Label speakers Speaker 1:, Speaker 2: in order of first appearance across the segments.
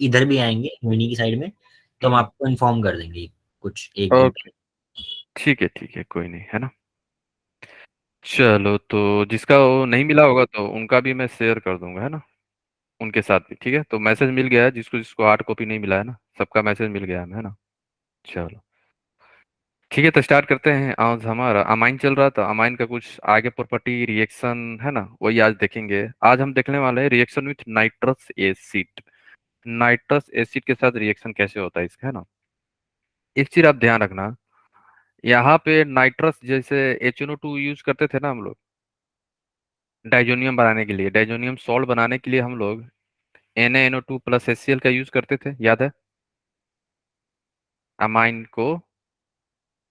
Speaker 1: इधर भी आएंगे रोहिणी की साइड में, तो हम
Speaker 2: हम्म।
Speaker 1: आपको इन्फॉर्म कर देंगे कुछ एक दो
Speaker 2: ओके, ठीक है, कोई नहीं, है ना। चलो, तो जिसका वो नहीं मिला होगा तो उनका भी मैं शेयर कर दूंगा, है ना, उनके साथ भी। ठीक है, तो मैसेज मिल गया है, जिसको जिसको हार्ड कॉपी नहीं मिला है ना, सबका मैसेज मिल गया है ना। चलो, ठीक है, तो स्टार्ट करते हैं। आज हमारा अमाइन चल रहा था, अमाइन का कुछ आगे प्रॉपर्टी रिएक्शन है ना, वही आज देखेंगे। आज हम देखने वाले हैं reaction with nitrous acid. Nitrous acid के साथ रिएक्शन कैसे होता है इसका, है ना। एक चीज आप ध्यान रखना, यहाँ पे नाइट्रस जैसे HNO2 यूज करते थे ना हम लोग डाइजोनियम बनाने के लिए, डाइजोनियम सॉल्ट बनाने के लिए हम लोग NaNO2 प्लस HCl का यूज करते थे, याद है। अमाइन को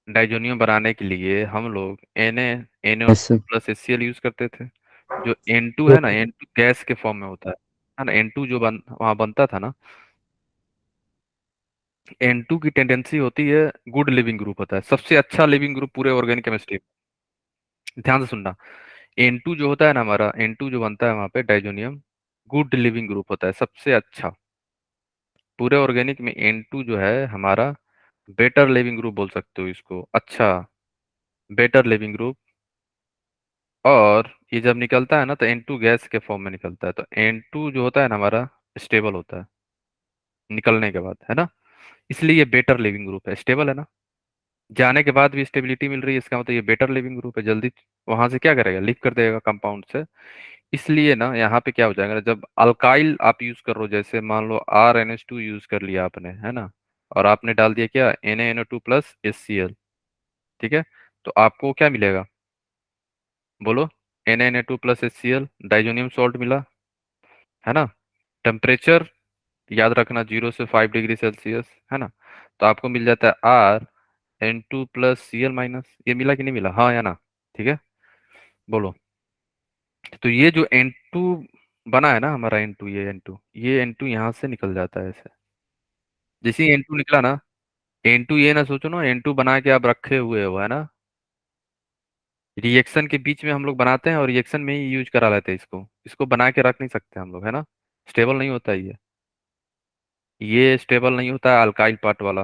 Speaker 2: डाइजोनियम बनाने के लिए हम लोग
Speaker 3: yes
Speaker 2: NaNO2
Speaker 3: sir.
Speaker 2: Plus HCl use करते थे। जो N2 है ना, N2 गैस के फॉर्म में होता है ना। N2 जो वहां बनता था ना, N2 की टेंडेंसी होती है, गुड लिविंग ग्रुप होता है, सबसे अच्छा लिविंग ग्रुप पूरे ऑर्गेनिक केमिस्ट्री। ध्यान से सुनना, N2 जो होता है ना हमारा, N2 जो बनता है वहां पे डाइजोनियम, गुड लिविंग ग्रुप होता है, सबसे अच्छा। पूरे ऑर्गेनिक में N2 जो है हमारा बेटर लिविंग ग्रुप बोल सकते हो इसको, अच्छा, बेटर लिविंग ग्रुप। और ये जब निकलता है ना तो N2 गैस के फॉर्म में निकलता है, तो N2 जो होता है ना हमारा स्टेबल होता है निकलने के बाद, है ना। इसलिए ये बेटर लिविंग ग्रुप है, स्टेबल है ना। जाने के बाद भी स्टेबिलिटी मिल रही है, इसका मतलब ये बेटर लिविंग ग्रुप है, जल्दी वहां से क्या करेगा, लीव कर देगा कंपाउंड से। इसलिए ना यहाँ पे क्या हो जाएगा ना, जब अल्काइल आप यूज कर रहे हो, जैसे मान लो RnH2 यूज कर लिया आपने, है ना, और आपने डाल दिया क्या, NaNO2 प्लस HCl। ठीक है, तो आपको क्या मिलेगा, बोलो। NaNO2 plus HCl, diazonium salt मिला, है ना। टेम्परेचर याद रखना 0 से 5 डिग्री सेल्सियस, है ना। तो आपको मिल जाता है Rn2 प्लस Cl माइनस, ये मिला कि नहीं मिला, हाँ या ना। ठीक है, बोलो। तो ये जो N2 बना है ना हमारा, N2, ये N2 यहाँ से निकल जाता है ऐसे। जैसे ही N2 निकला ना, N2 ये ना सोचो ना N2 बना के आप रखे हुए हो, है ना। रिएक्शन के बीच में हम लोग बनाते हैं और रिएक्शन में ही यूज करा लेते हैं इसको, इसको बना के रख नहीं सकते हम लोग, है ना। स्टेबल नहीं होता ये स्टेबल नहीं होता है अल्काइल पार्ट वाला।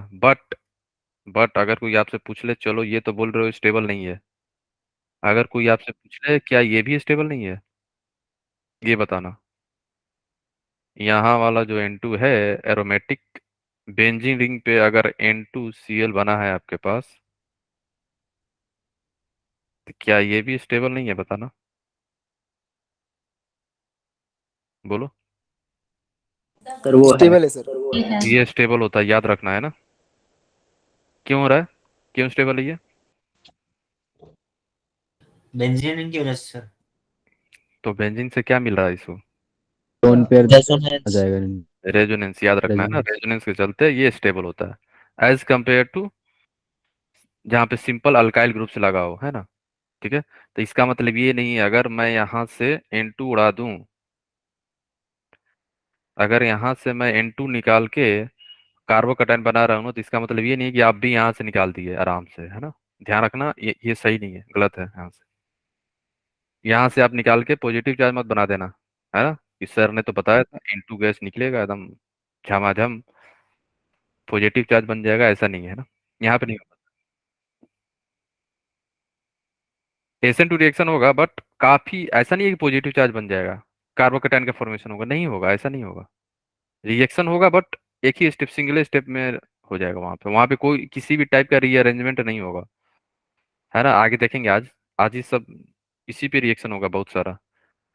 Speaker 2: बट अगर कोई आपसे पूछ ले, चलो ये तो बोल रहे हो स्टेबल नहीं है, अगर कोई आपसे पूछ ले क्या ये भी स्टेबल नहीं है, ये बताना। यहाँ वाला जो N2 है एरोमेटिक बेंजीन रिंग पे, अगर N2Cl बना है आपके पास, तो क्या ये भी स्टेबल नहीं है, बताना, बोलो।
Speaker 1: सर वो है।
Speaker 3: स्टेबल है सर।
Speaker 2: ये स्टेबल होता है, याद रखना, है ना। क्यों हो रहा है, क्यों स्टेबल है ये।
Speaker 1: बेंजीन की वजह से सर।
Speaker 2: तो बेंजीन से क्या मिल रहा है इसको,
Speaker 3: लोन पेयर आ
Speaker 1: रेजोनेंस।
Speaker 3: जाएगा।
Speaker 2: रेजोनेंस, याद रखना, है ना,
Speaker 3: रेजोनेंस।
Speaker 2: रेजोनेंस के चलते ये स्टेबल होता है एज कंपेयर टू जहाँ पे सिंपल अल्काइल ग्रुप से लगा हो, है ना। ठीक है, तो इसका मतलब ये नहीं है अगर मैं यहाँ से N2 उड़ा दूं, अगर यहाँ से मैं N2 निकाल के कार्बोकैटायन बना रहा हूँ ना, तो इसका मतलब ये नहीं कि आप भी यहाँ से निकाल दिए आराम से, है ना। ध्यान रखना, ये सही नहीं है, गलत है। यहाँ से आप निकाल के पॉजिटिव चार्ज मत बना देना, है ना। इस सर ने तो बताया था N2 गैस निकलेगा एकदम झमाझम, पॉजिटिव चार्ज बन जाएगा, ऐसा नहीं है ना, यहाँ पे नहीं होगा। SN2 रिएक्शन होगा, बट काफी ऐसा नहीं है कि पॉजिटिव चार्ज बन जाएगा, कार्बोकैटायन का फॉर्मेशन होगा, नहीं होगा, ऐसा नहीं होगा। रिएक्शन होगा बट एक ही स्टेप, सिंगल स्टेप में हो जाएगा, वहां पे कोई किसी भी टाइप का रीअरेंजमेंट नहीं होगा, है ना। आगे देखेंगे आज, आज ही सब इसी पे रिएक्शन होगा बहुत सारा।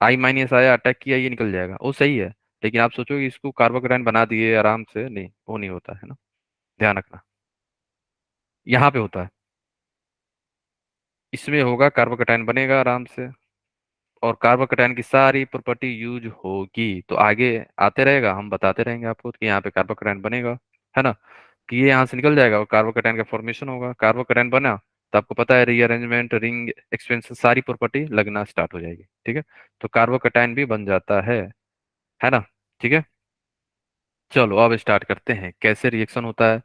Speaker 2: I- आया, अटैक किया, ये निकल जाएगा, वो सही है। लेकिन आप सोचो कि इसको कार्बोकैटायन बना दिए आराम से, नहीं, वो नहीं होता है ना। ध्यान रखना, यहाँ पे होता है, इसमें होगा, कार्बोकैटायन बनेगा आराम से, और कार्बोकैटायन की सारी प्रॉपर्टी यूज होगी। तो आगे आते रहेगा, हम बताते रहेंगे आपको कि यहाँ पे कार्बोकैटायन बनेगा, है ना, कि ये यहाँ से निकल जाएगा और कार्बोकैटायन का फॉर्मेशन होगा। कार्बोकैटायन बना तो आपको पता है रीअरेंजमेंट, रिंग एक्सपेंशन, सारी प्रॉपर्टी लगना स्टार्ट हो जाएगी। ठीक है, तो कार्बोकैटायन भी बन जाता है ना। ठीक है, चलो अब स्टार्ट करते हैं कैसे रिएक्शन होता है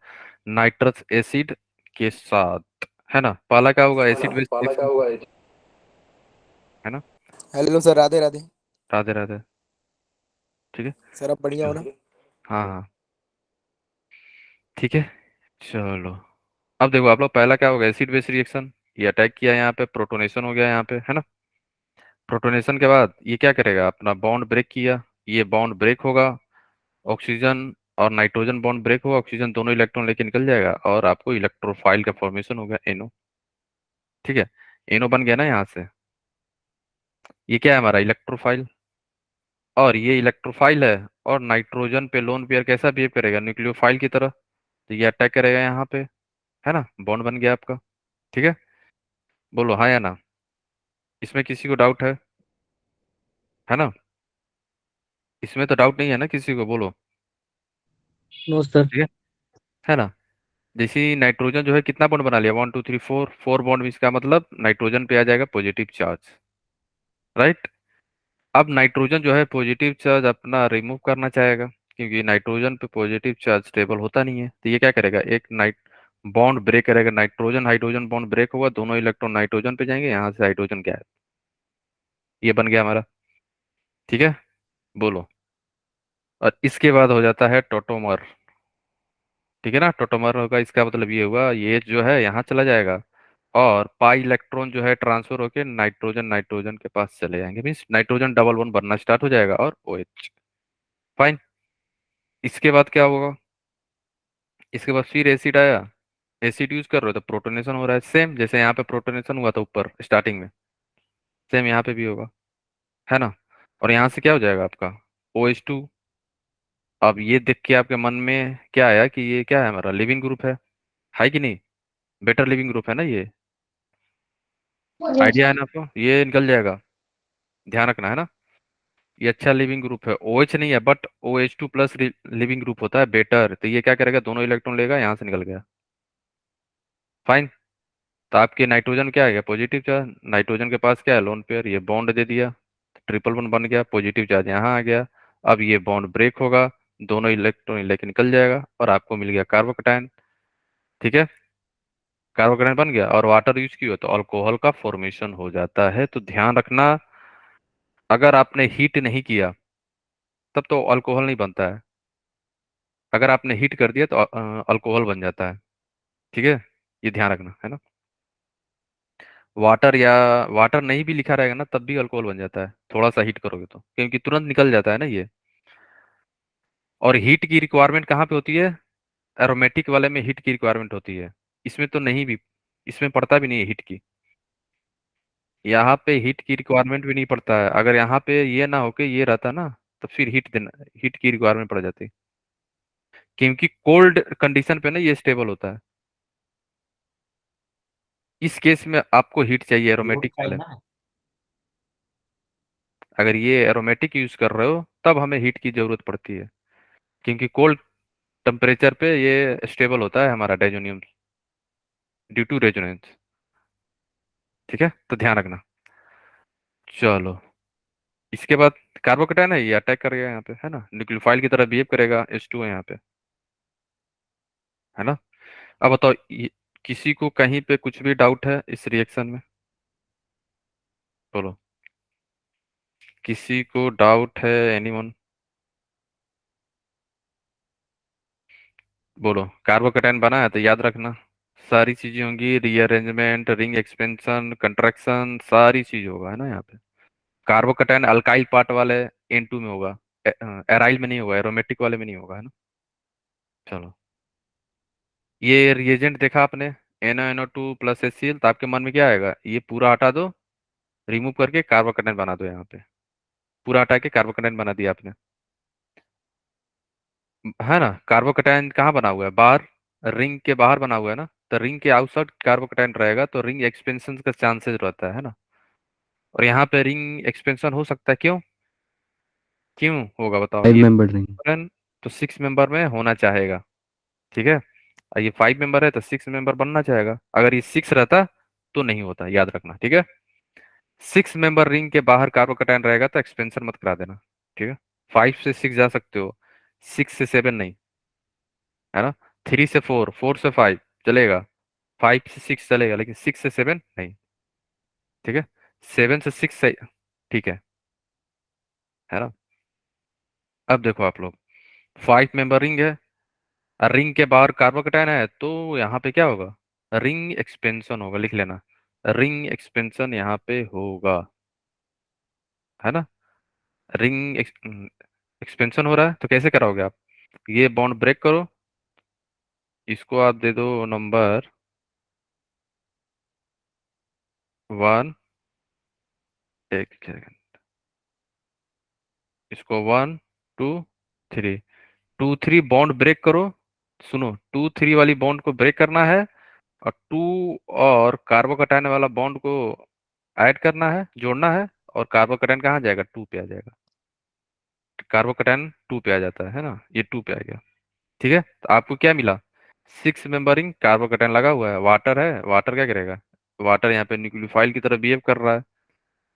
Speaker 2: नाइट्रस एसिड के साथ, है ना। पहला क्या होगा, एसिड बेस रिएक्शन, है ना।
Speaker 4: Hello sir, Radhe Radhe.
Speaker 2: राधे राधे। ठीक है,
Speaker 4: सर आप बढ़िया हो
Speaker 2: चलो,
Speaker 4: ना।
Speaker 2: हाँ हाँ, ठीक है, चलो। अब देखो आप लोग, पहला क्या होगा, एसिड बेस रिएक्शन, ये अटैक किया यहाँ पे, प्रोटोनेशन हो गया यहाँ पे, है ना। प्रोटोनेशन के बाद ये क्या करेगा, अपना बॉन्ड ब्रेक किया, ये बॉन्ड ब्रेक होगा, ऑक्सीजन और नाइट्रोजन बॉन्ड ब्रेक होगा, ऑक्सीजन दोनों इलेक्ट्रॉन लेके निकल जाएगा और आपको इलेक्ट्रोफाइल का फॉर्मेशन होगा, एनो। ठीक है, एनो बन गया ना यहाँ से। ये क्या है हमारा इलेक्ट्रोफाइल, और ये इलेक्ट्रोफाइल है, और नाइट्रोजन पे लोन पेयर कैसा बिहेव करेगा, न्यूक्लियोफाइल की तरह, तो ये अटैक करेगा यहाँ पे, है ना, बॉन्ड बन गया आपका। ठीक है, बोलो हाँ या ना, इसमें किसी को डाउट है ना, इसमें तो डाउट नहीं है ना किसी को, बोलो।
Speaker 3: No sir.
Speaker 2: ठीक है ना। जैसे ही नाइट्रोजन जो है कितना बॉन्ड बना लिया, 1 2 3 4, 4 बॉन्ड, इसका मतलब नाइट्रोजन पे आ जाएगा पॉजिटिव चार्ज, राइट। अब नाइट्रोजन जो है पॉजिटिव चार्ज अपना रिमूव करना चाहेगा, क्योंकि नाइट्रोजन पे पॉजिटिव चार्ज स्टेबल होता नहीं है, तो ये क्या करेगा, एक नाइट बॉन्ड ब्रेक करेगा, नाइट्रोजन हाइड्रोजन बॉन्ड ब्रेक होगा, दोनों इलेक्ट्रॉन नाइट्रोजन पे जाएंगे, यहाँ से हाइड्रोजन गैस, ये बन गया हमारा। ठीक है, बोलो। और इसके बाद हो जाता है टोटोमर। ठीक है ना, टोटोमर होगा, इसका मतलब ये हुआ, ये जो है यहाँ चला जाएगा, और पाई इलेक्ट्रॉन जो है ट्रांसफर होके नाइट्रोजन नाइट्रोजन के पास चले जाएंगे, मीन्स नाइट्रोजन डबल वन बनना स्टार्ट हो जाएगा, और OH। फाइन। इसके बाद क्या होगा, इसके बाद फिर एसिड आया, एसिड यूज कर रहे हो तो प्रोटोनेशन हो रहा है, सेम जैसे यहाँ पे प्रोटोनेशन हुआ था ऊपर स्टार्टिंग में, सेम यहाँ पे भी होगा, है ना। और यहाँ से क्या हो जाएगा आपका OH2। अब ये देख के आपके मन में क्या आया कि ये क्या है, हमारा लिविंग ग्रुप है कि नहीं, बेटर लिविंग ग्रुप है ना ये, आइडिया है ना आपको, ये निकल जाएगा, ध्यान रखना, है ना। ये अच्छा लिविंग ग्रुप है, OH नहीं है, but OH2 plus leaving group होता है बेटर, तो ये क्या करेगा, दोनों इलेक्ट्रॉन लेगा, यहाँ से निकल गया। फाइन। तो आपके नाइट्रोजन क्या आ गया, पॉजिटिव चार्ज, नाइट्रोजन के पास क्या है, लोन पेयर, ये बॉन्ड दे दिया, ट्रिपल बॉन्ड बन गया, पॉजिटिव चार्ज यहाँ आ गया। अब ये बॉन्ड ब्रेक होगा, दोनों इलेक्ट्रॉन लेके निकल जाएगा, और आपको मिल गया कार्बोकैटायन। ठीक है, कार्बोकैटायन बन गया, और वाटर यूज किया तो अल्कोहल का फॉर्मेशन हो जाता है। तो ध्यान रखना, अगर आपने हीट नहीं किया तब तो अल्कोहल नहीं बनता है, अगर आपने हीट कर दिया तो अल्कोहल बन जाता है। ठीक है, ये ध्यान रखना, है ना। वाटर या वाटर नहीं भी लिखा रहेगा ना, तब भी अल्कोहल बन जाता है, थोड़ा सा हीट करोगे तो, क्योंकि तुरंत निकल जाता है ना ये। और हीट की रिक्वायरमेंट कहाँ पे होती है, एरोमेटिक वाले में हीट की रिक्वायरमेंट होती है, इसमें तो नहीं भी, इसमें पड़ता भी नहीं है हीट की, यहाँ पे हीट की रिक्वायरमेंट भी नहीं पड़ता है। अगर यहाँ पे ये ना होके ये रहता ना, तो फिर हीट की रिक्वायरमेंट पड़ जाती, क्योंकि कोल्ड कंडीशन पे ना ये स्टेबल होता है। इस केस में आपको हीट चाहिए एरोमेटिक
Speaker 1: फाइल
Speaker 2: वाले,
Speaker 1: ना।
Speaker 2: अगर ये एरोमेटिक यूज कर रहे हो तब हमें हीट की जरूरत पड़ती है, क्योंकि कोल्ड टेम्परेचर पे ये स्टेबल होता है हमारा डाइजोनियम, ड्यू टू रेजोनेंस। ठीक है, तो ध्यान रखना। चलो, इसके बाद कार्बोकेटायन है, ये अटैक करेगा यहाँ पे, है ना, न्यूक्लियोफाइल की तरह बिहेव करेगा, H2 है यहाँ पे, है ना। अब बताओ, किसी को कहीं पे कुछ भी डाउट है इस रिएक्शन में, बोलो, किसी को डाउट है, एनीवन, बोलो। कार्बोकेटायन बना है तो याद रखना, सारी चीजें होंगी, रीअरेंजमेंट, रिंग एक्सपेंशन, कंट्रैक्शन, सारी चीज होगा, है ना यहाँ पे। कार्बोकेटायन अल्काइल पार्ट वाले N2 में होगा, एराइल में नहीं होगा, एरोमेटिक वाले में नहीं होगा, है ना। चलो, ये रिएजेंट देखा आपने, NaNO2 प्लस HCl, तो आपके मन में क्या आएगा, ये पूरा हटा दो, रिमूव करके कार्बोकेटायन बना दो यहाँ पे, पूरा हटा के कार्बोकेटायन बना दिया आपने, है ना। कार्बोकेटायन कहाँ बना हुआ है, बाहर, रिंग के बाहर बना हुआ है ना, तो रिंग के आउटसाइड कार्बोकेटायन रहेगा, तो रिंग एक्सपेंशन का चांसेस रहता है ना। और यहाँ पे रिंग एक्सपेंशन हो सकता है, क्यों, क्यों होगा बताओ,
Speaker 3: 5
Speaker 2: ये
Speaker 3: मेंबर रिंग।
Speaker 2: तो 6 मेंबर में होना चाहेगा। ठीक है, और ये 5 मेंबर है तो 6 मेंबर बनना चाहेगा, अगर ये 6 रहता तो नहीं होता, याद रखना। ठीक है, 6 मेंबर रिंग के बाहर कार्बोकेटायन रहेगा तो एक्सपेंशन मत करा देना। ठीक है, 5 से 6 जा सकते हो, 6 से 7 नहीं, है ना। 3 से 4, 4 से 5 चलेगा, 5 से 6 चलेगा, लेकिन 6 से 7 नहीं। ठीक है, 7 से 6 सही, ठीक है ना। अब देखो आप लोग, 5 मेंबर रिंग है, रिंग के बाहर कार्बोकेटायन है तो यहाँ पे क्या होगा, रिंग एक्सपेंशन होगा, लिख लेना, रिंग एक्सपेंशन यहाँ पे होगा, है ना। रिंग एक्सपेंशन हो रहा है तो कैसे कराओगे आप, ये बॉन्ड ब्रेक करो, इसको आप दे दो नंबर 1, एक सेकंड, इसको 1 2 3, 2 3 बॉन्ड ब्रेक करो, सुनो 2 3 वाली बॉन्ड को ब्रेक करना है, और 2 और कार्बोकेटायन वाला बॉन्ड को ऐड करना है, जोड़ना है, और कार्बोकेटायन कहाँ जाएगा, 2 पे आ जाएगा, कार्बोकेटायन 2 पे आ जाता है ना, ये 2 पे आ गया। ठीक है, तो आपको क्या मिला, 6 मेंबरिंग कार्बोकेटायन लगा हुआ है, वाटर है, वाटर क्या करेगा, वाटर यहाँ पे न्यूक्लियोफाइल की तरह बिहेव कर रहा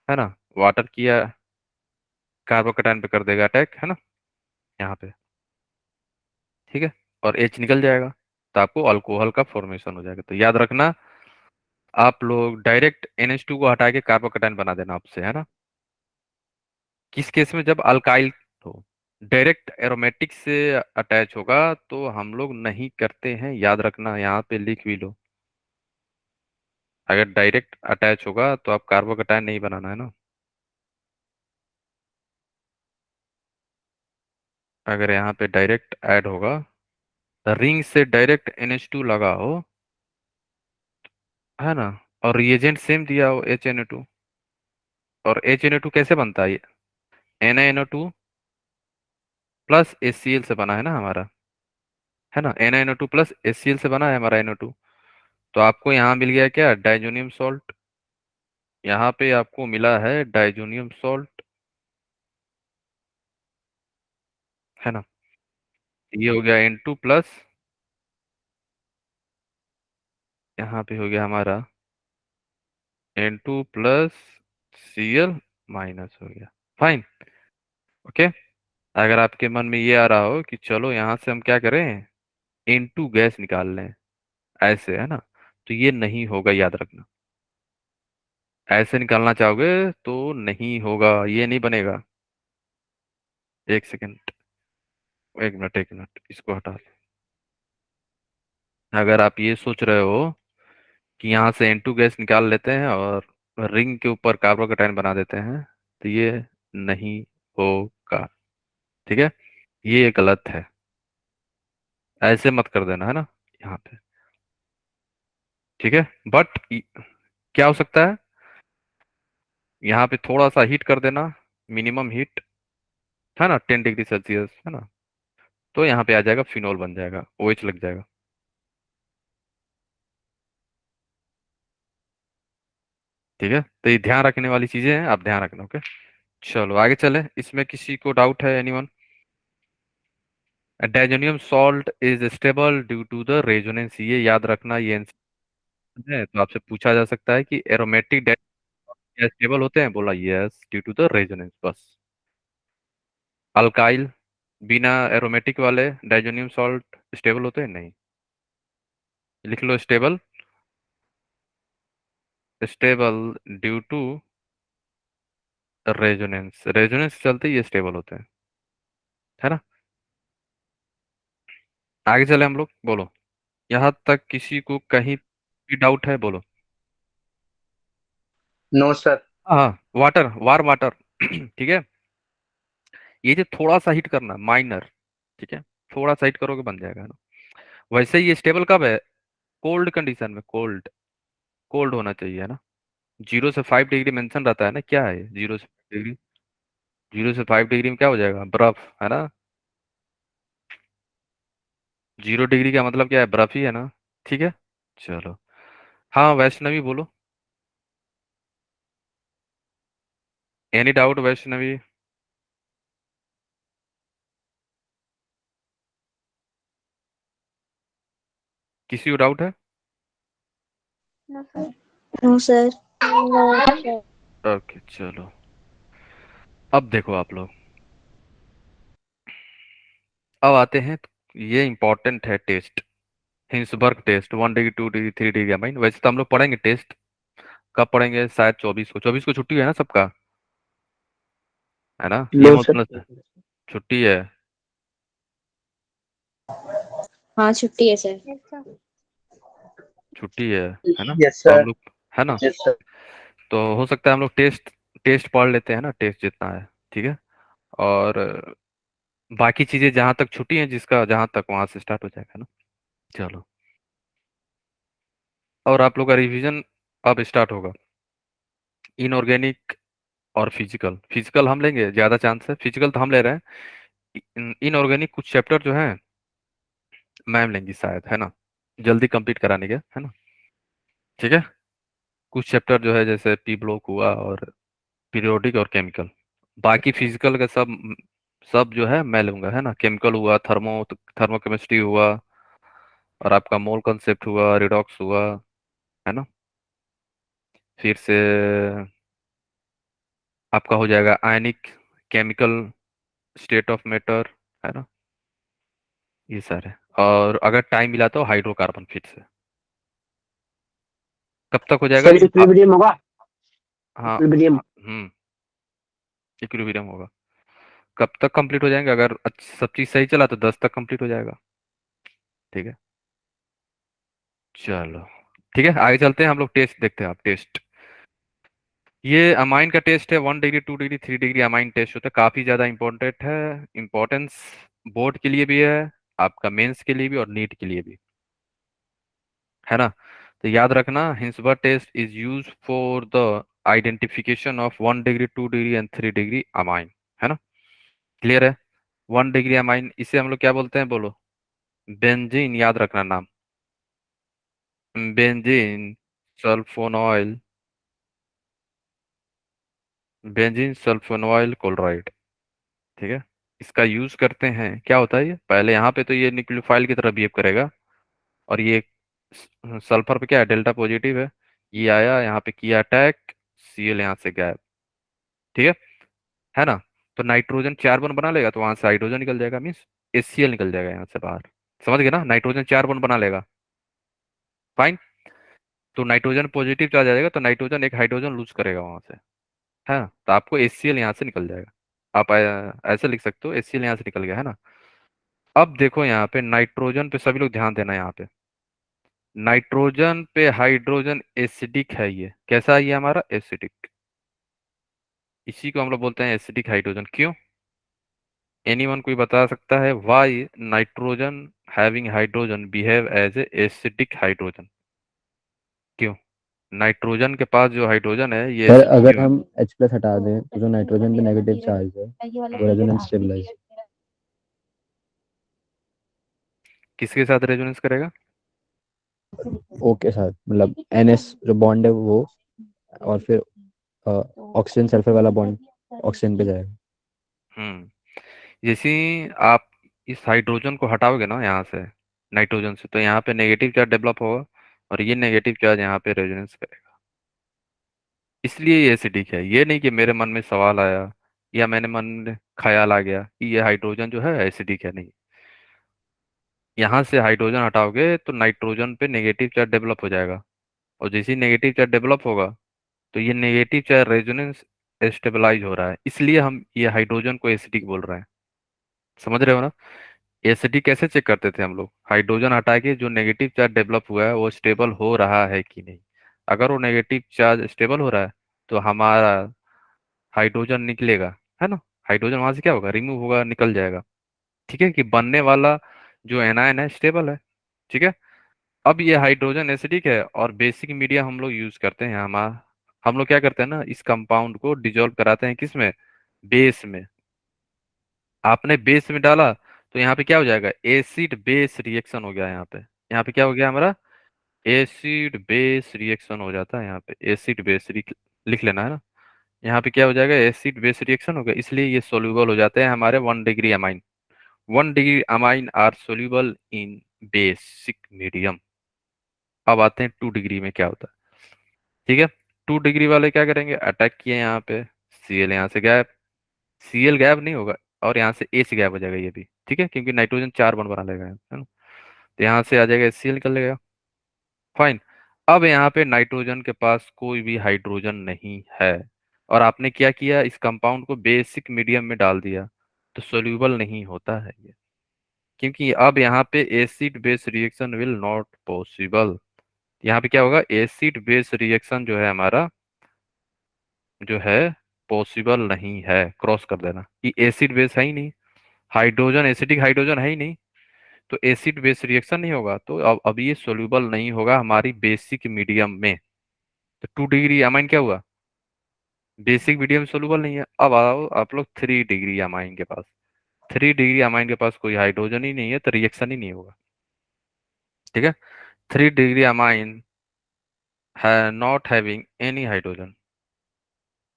Speaker 2: है ना, वाटर किया कार्बोकेटायन पे कर देगा अटैक, है ना, यहाँ पे। ठीक है, और H निकल जाएगा, तो आपको अल्कोहल का फॉर्मेशन हो जाएगा। तो याद रखना, आप लोग डायरेक्ट NH2 को हटा के कार्बोकेटायन बना देना आपसे, है ना। किस केस में, जब अल्काइल हो, डायरेक्ट एरोमेटिक से अटैच होगा तो हम लोग नहीं करते हैं, याद रखना, यहाँ पे लिख भी लो। अगर डायरेक्ट अटैच होगा तो आप कार्बोकेटायन नहीं बनाना, है ना। अगर यहाँ पे डायरेक्ट ऐड होगा, रिंग से डायरेक्ट NH2 लगा हो, है ना, और रिएजेंट सेम दिया हो HNO2, और HNO2 कैसे बनता है, NaNO2 प्लस HCl से बना है ना हमारा, है ना, NaNO2 प्लस HCl से बना है हमारा NO2। तो आपको यहाँ मिल गया क्या, डाइजोनियम सॉल्ट, यहाँ पे आपको मिला है डाइजोनियम सॉल्ट, है ना। ये हो गया N2 प्लस, यहाँ पे हो गया हमारा N2 प्लस Cl माइनस हो गया, फाइन, ओके। अगर आपके मन में ये आ रहा हो कि चलो यहाँ से हम क्या करें, N2 गैस निकाल लें, ऐसे, है ना, तो ये नहीं होगा, याद रखना। ऐसे निकालना चाहोगे तो नहीं होगा, ये नहीं बनेगा। एक सेकंड, एक मिनट, एक मिनट, इसको हटा लो। अगर आप ये सोच रहे हो कि यहाँ से N2 गैस निकाल लेते हैं और रिंग के ऊपर कार्बोकेटाइन बना देते हैं, तो ये नहीं होगा, ठीक है, ये गलत है, ऐसे मत कर देना, है ना, यहाँ पे। ठीक है, बट क्या हो सकता है, यहाँ पे थोड़ा सा हीट कर देना, मिनिमम हीट, है ना, 10 डिग्री सेल्सियस, है ना, तो यहाँ पे आ जाएगा, फिनोल बन जाएगा, OH लग जाएगा। ठीक है, तो ये ध्यान रखने वाली चीजें हैं, आप ध्यान रखना, ओके। चलो आगे चले, इसमें किसी को डाउट है, anyone. Diazonium salt is stable due to the resonance, ये याद रखना, ये आंसर है, तो आपसे पूछा जा सकता है कि एरोमेटिक क्या स्टेबल होते हैं, बोला yes due to the resonance, बस। अल्काइल, बिना एरोमेटिक वाले डाइजोनियम सॉल्ट स्टेबल होते हैं, नहीं, लिख लो stable, stable due to resonance, resonance चलते ही ये स्टेबल होते हैं, है ना। आगे चले हम लोग, बोलो, यहाँ तक किसी को कहीं भी डाउट है, बोलो।
Speaker 4: No sir.
Speaker 2: हाँ, वाटर, वार्म वाटर ठीक है, ये जो थोड़ा सा हीट करना, माइनर, ठीक है, थोड़ा सा हीट करोगे बन जाएगा ना। वैसे ये स्टेबल कब है, कोल्ड कंडीशन में, कोल्ड, कोल्ड होना चाहिए, है ना। 0 से 5 डिग्री मेंशन रहता है ना, क्या है 0 से 5 डिग्री, 0 से 5 डिग्री में क्या हो जाएगा, बर्फ, है ना। 0 डिग्री का मतलब क्या है, बर्फ ही है ना, ठीक है। चलो, हाँ वैष्णवी बोलो, एनी डाउट वैष्णवी, किसी को डाउट है,
Speaker 5: नो सर।
Speaker 2: ओके चलो, अब देखो आप लोग, अब आते हैं, ये इंपॉर्टेंट है test, Hinsberg test, 1 degree 2 degree 3 degree amine, वैसे तो हम लोग पढ़ेंगे टेस्ट, कब पढ़ेंगे, शायद 24 को, 24 को छुट्टी है ना सबका, है ना, ये
Speaker 3: नो
Speaker 2: मत
Speaker 3: सर।
Speaker 2: बोलना, छुट्टी है,
Speaker 4: हाँ छुट्टी है सर।
Speaker 2: छुट्टी है ना?
Speaker 5: यस
Speaker 2: तो हम
Speaker 5: सर।
Speaker 2: लोग, है ना,
Speaker 5: यस सर।
Speaker 2: तो हो सकता है हम लोग टेस्ट टेस्ट पढ़ लेते हैं ना, टेस्ट जितना है, ठीक है। और बाकी चीजें जहां तक छुट्टी है जिसका, जहां तक वहां से स्टार्ट हो जाएगा ना। चलो, और आप लोग का रिवीजन अब स्टार्ट होगा। इनऑर्गेनिक और फिजिकल, फिजिकल हम लेंगे, ज्यादा चांस है, फिजिकल तो हम ले रहे हैं। इनऑर्गेनिक कुछ चैप्टर जो है मैम लेंगी शायद, है ना, जल्दी कंप्लीट कराने के, है ना, ठीक है। कुछ चैप्टर जो है जैसे पी ब्लॉक हुआ और पीरियोडिक और केमिकल। बाकी फिजिकल का सब सब जो है मैं लूंगा, है ना। केमिकल हुआ, थर्मोकेमिस्ट्री हुआ, और आपका मोल कंसेप्ट हुआ, रिडॉक्स हुआ, है ना। फिर से आपका हो जाएगा आयनिक केमिकल स्टेट ऑफ मैटर, है ना, ये सारे। और अगर टाइम मिला तो हाइड्रोकार्बन फिर से। कब तक हो जाएगा?
Speaker 5: सर इक्विलिब्रियम होगा।
Speaker 2: हाँ,
Speaker 5: इक्विलिब्रियम।
Speaker 2: इक्विलिब्रियम होगा। कब तक कंप्लीट हो जाएंगे? अगर सब चीज सही चला तो 10 तक कंप्लीट हो जाएगा, ठीक है। चलो, ठीक है, आगे चलते हैं, हम लोग टेस्ट देखते हैं। आप टेस्ट, ये अमाइन का टेस्ट है, 1 degree 2 degree 3 degree amine test होता है, काफी ज्यादा इंपॉर्टेंट है। इंपॉर्टेंस बोर्ड के लिए भी है, आपका मेंस के लिए भी और नीट के लिए भी, है ना। तो याद रखना, Hinsberg test is use for the identification of 1 degree 2 degree and 3 degree amine, है ना। क्लियर है? 1 डिग्री अमाइन, इसे हम लोग क्या बोलते हैं, बोलो? बेंजीन, याद रखना नाम, बेंजीन सल्फोनॉयल, बेंजीन सल्फोनॉयल क्लोराइड, ठीक है। इसका यूज करते हैं, क्या होता है ये, पहले यहाँ पे तो ये न्यूक्लियोफाइल की तरह बिहेव करेगा, और ये सल्फर पे क्या है, डेल्टा पॉजिटिव है, ये आया यहाँ पे किया अटैक, सीएल यहाँ से गायब, ठीक है ना। तो नाइट्रोजन 4 बॉन्ड बना लेगा, तो वहां से हाइड्रोजन निकल जाएगा, मीन्स एचसीएल निकल जाएगा यहाँ से बाहर। समझ गए ना, नाइट्रोजन 4 बॉन्ड बना लेगा, फाइन। तो नाइट्रोजन पॉजिटिव चार्ज आ जाएगा, तो नाइट्रोजन एक हाइड्रोजन लूज करेगा वहां से, है ना, तो आपको एचसीएल यहाँ से निकल जाएगा। आप ऐसे लिख सकते हो, एचसीएल यहाँ से निकल गया, है ना। अब देखो यहाँ पे नाइट्रोजन पे सभी लोग ध्यान देना, यहाँ पे नाइट्रोजन पे हाइड्रोजन एसिडिक है, ये कैसा है, ये हमारा एसिडिक, इसी को हम लोग बोलते हैं एसिडिक हाइड्रोजन। क्यों? एनीवन कोई बता सकता है why nitrogen having hydrogen behave as a acidic hydrogen? क्यों? नाइट्रोजन के पास जो हाइड्रोजन है ये
Speaker 3: सर
Speaker 2: एसिडिक
Speaker 3: अगर
Speaker 2: क्यों है?
Speaker 3: हम H प्लस हटा दें तो जो नाइट्रोजन पे नेगेटिव चार्ज है वो रेजोनेंस स्टेबलाइज।
Speaker 2: किसके साथ रेजोनेंस करेगा?
Speaker 3: ओके सर, मतलब NS जो बॉन्ड है वो, और फिर ऑक्सीजन सल्फर वाला बॉन्ड ऑक्सीजन पे जाएगा।
Speaker 2: जैसे ही आप इस हाइड्रोजन को हटाओगे ना यहाँ से, नाइट्रोजन से, तो यहाँ पे नेगेटिव चार्ज डेवलप होगा, और ये नेगेटिव चार्ज यहाँ पे रेजोनेंस करेगा, इसलिए ये एसिडिक है। ये नहीं कि मेरे मन में सवाल आया या मैंने मन में ख्याल आ गया कि ये हाइड्रोजन जो है एसिडिक है, नहीं। यहाँ से हाइड्रोजन हटाओगे तो नाइट्रोजन पे नेगेटिव चार्ज डेवलप हो जाएगा, और जैसे ही नेगेटिव चार्ज डेवलप होगा तो ये नेगेटिव चार्ज रेजोनेंस स्टेबलाइज हो रहा है, इसलिए हम ये हाइड्रोजन को एसिडिक बोल रहे हैं। समझ रहे हो ना? एसिडिक कैसे चेक करते थे हम लोग? हाइड्रोजन हटा के जो नेगेटिव चार्ज डेवलप हुआ है वो स्टेबल हो रहा है कि नहीं। अगर वो नेगेटिव चार्ज स्टेबल हो रहा है तो हमारा हाइड्रोजन निकलेगा, है ना। हाइड्रोजन वहां से क्या होगा, रिमूव होगा, निकल जाएगा, ठीक है, कि बनने वाला जो एनायन है स्टेबल है, ठीक है। अब ये हाइड्रोजन एसिडिक है, और बेसिक मीडिया हम लोग यूज करते हैं, हम लोग क्या करते हैं ना, इस कंपाउंड को डिजोल्व कराते हैं, किसमें, बेस में। आपने बेस में डाला तो यहाँ पे क्या हो जाएगा, एसिड बेस रिएक्शन हो गया, यहाँ पे क्या हो गया हमारा, एसिड बेस रिएक्शन हो जाता है, यहाँ पे एसिड बेस लिख लेना, है ना। यहाँ पे क्या हो जाएगा, एसिड बेस रिएक्शन हो गया, इसलिए ये सोल्यूबल हो जाते हैं हमारे 1 degree amine. 1 degree amine are soluble in basic medium. अब आते हैं 2 डिग्री में क्या होता है, ठीक है। 2 डिग्री वाले क्या करेंगे, अटैक किए यहाँ पे, सीएल यहाँ से गैप, सीएल गैप नहीं होगा, और यहाँ से ए से गैप हो जाएगा ये भी, ठीक है, क्योंकि नाइट्रोजन 4 बॉन्ड बना लेगा, है ना। तो यहाँ से आ जाएगा सीएल निकल लेगा, फाइन। अब यहाँ पे नाइट्रोजन के पास कोई भी हाइड्रोजन नहीं है, और आपने क्या किया, इस कंपाउंड को बेसिक मीडियम में डाल दिया, तो सोल्यूबल नहीं होता है ये। क्योंकि अब यहाँ पे acid base reaction will not possible. यहाँ पे क्या होगा, एसिड बेस रिएक्शन जो है हमारा, जो है पॉसिबल नहीं है। क्रॉस कर देना कि एसिड बेस है ही नहीं, हाइड्रोजन एसिडिक हाइड्रोजन है ही नहीं, तो एसिड बेस रिएक्शन नहीं होगा। तो अब ये सोल्यूबल नहीं होगा हमारी बेसिक मीडियम में। तो 2 डिग्री अमाइन क्या हुआ, बेसिक मीडियम सोल्यूबल नहीं है। अब आओ आप लोग 3 डिग्री अमाइन के पास। 3 डिग्री अमाइन के पास कोई हाइड्रोजन ही नहीं है, तो रिएक्शन ही नहीं होगा। ठीक है, 3 डिग्री अमाइन है नॉट हैविंग एनी हाइड्रोजन,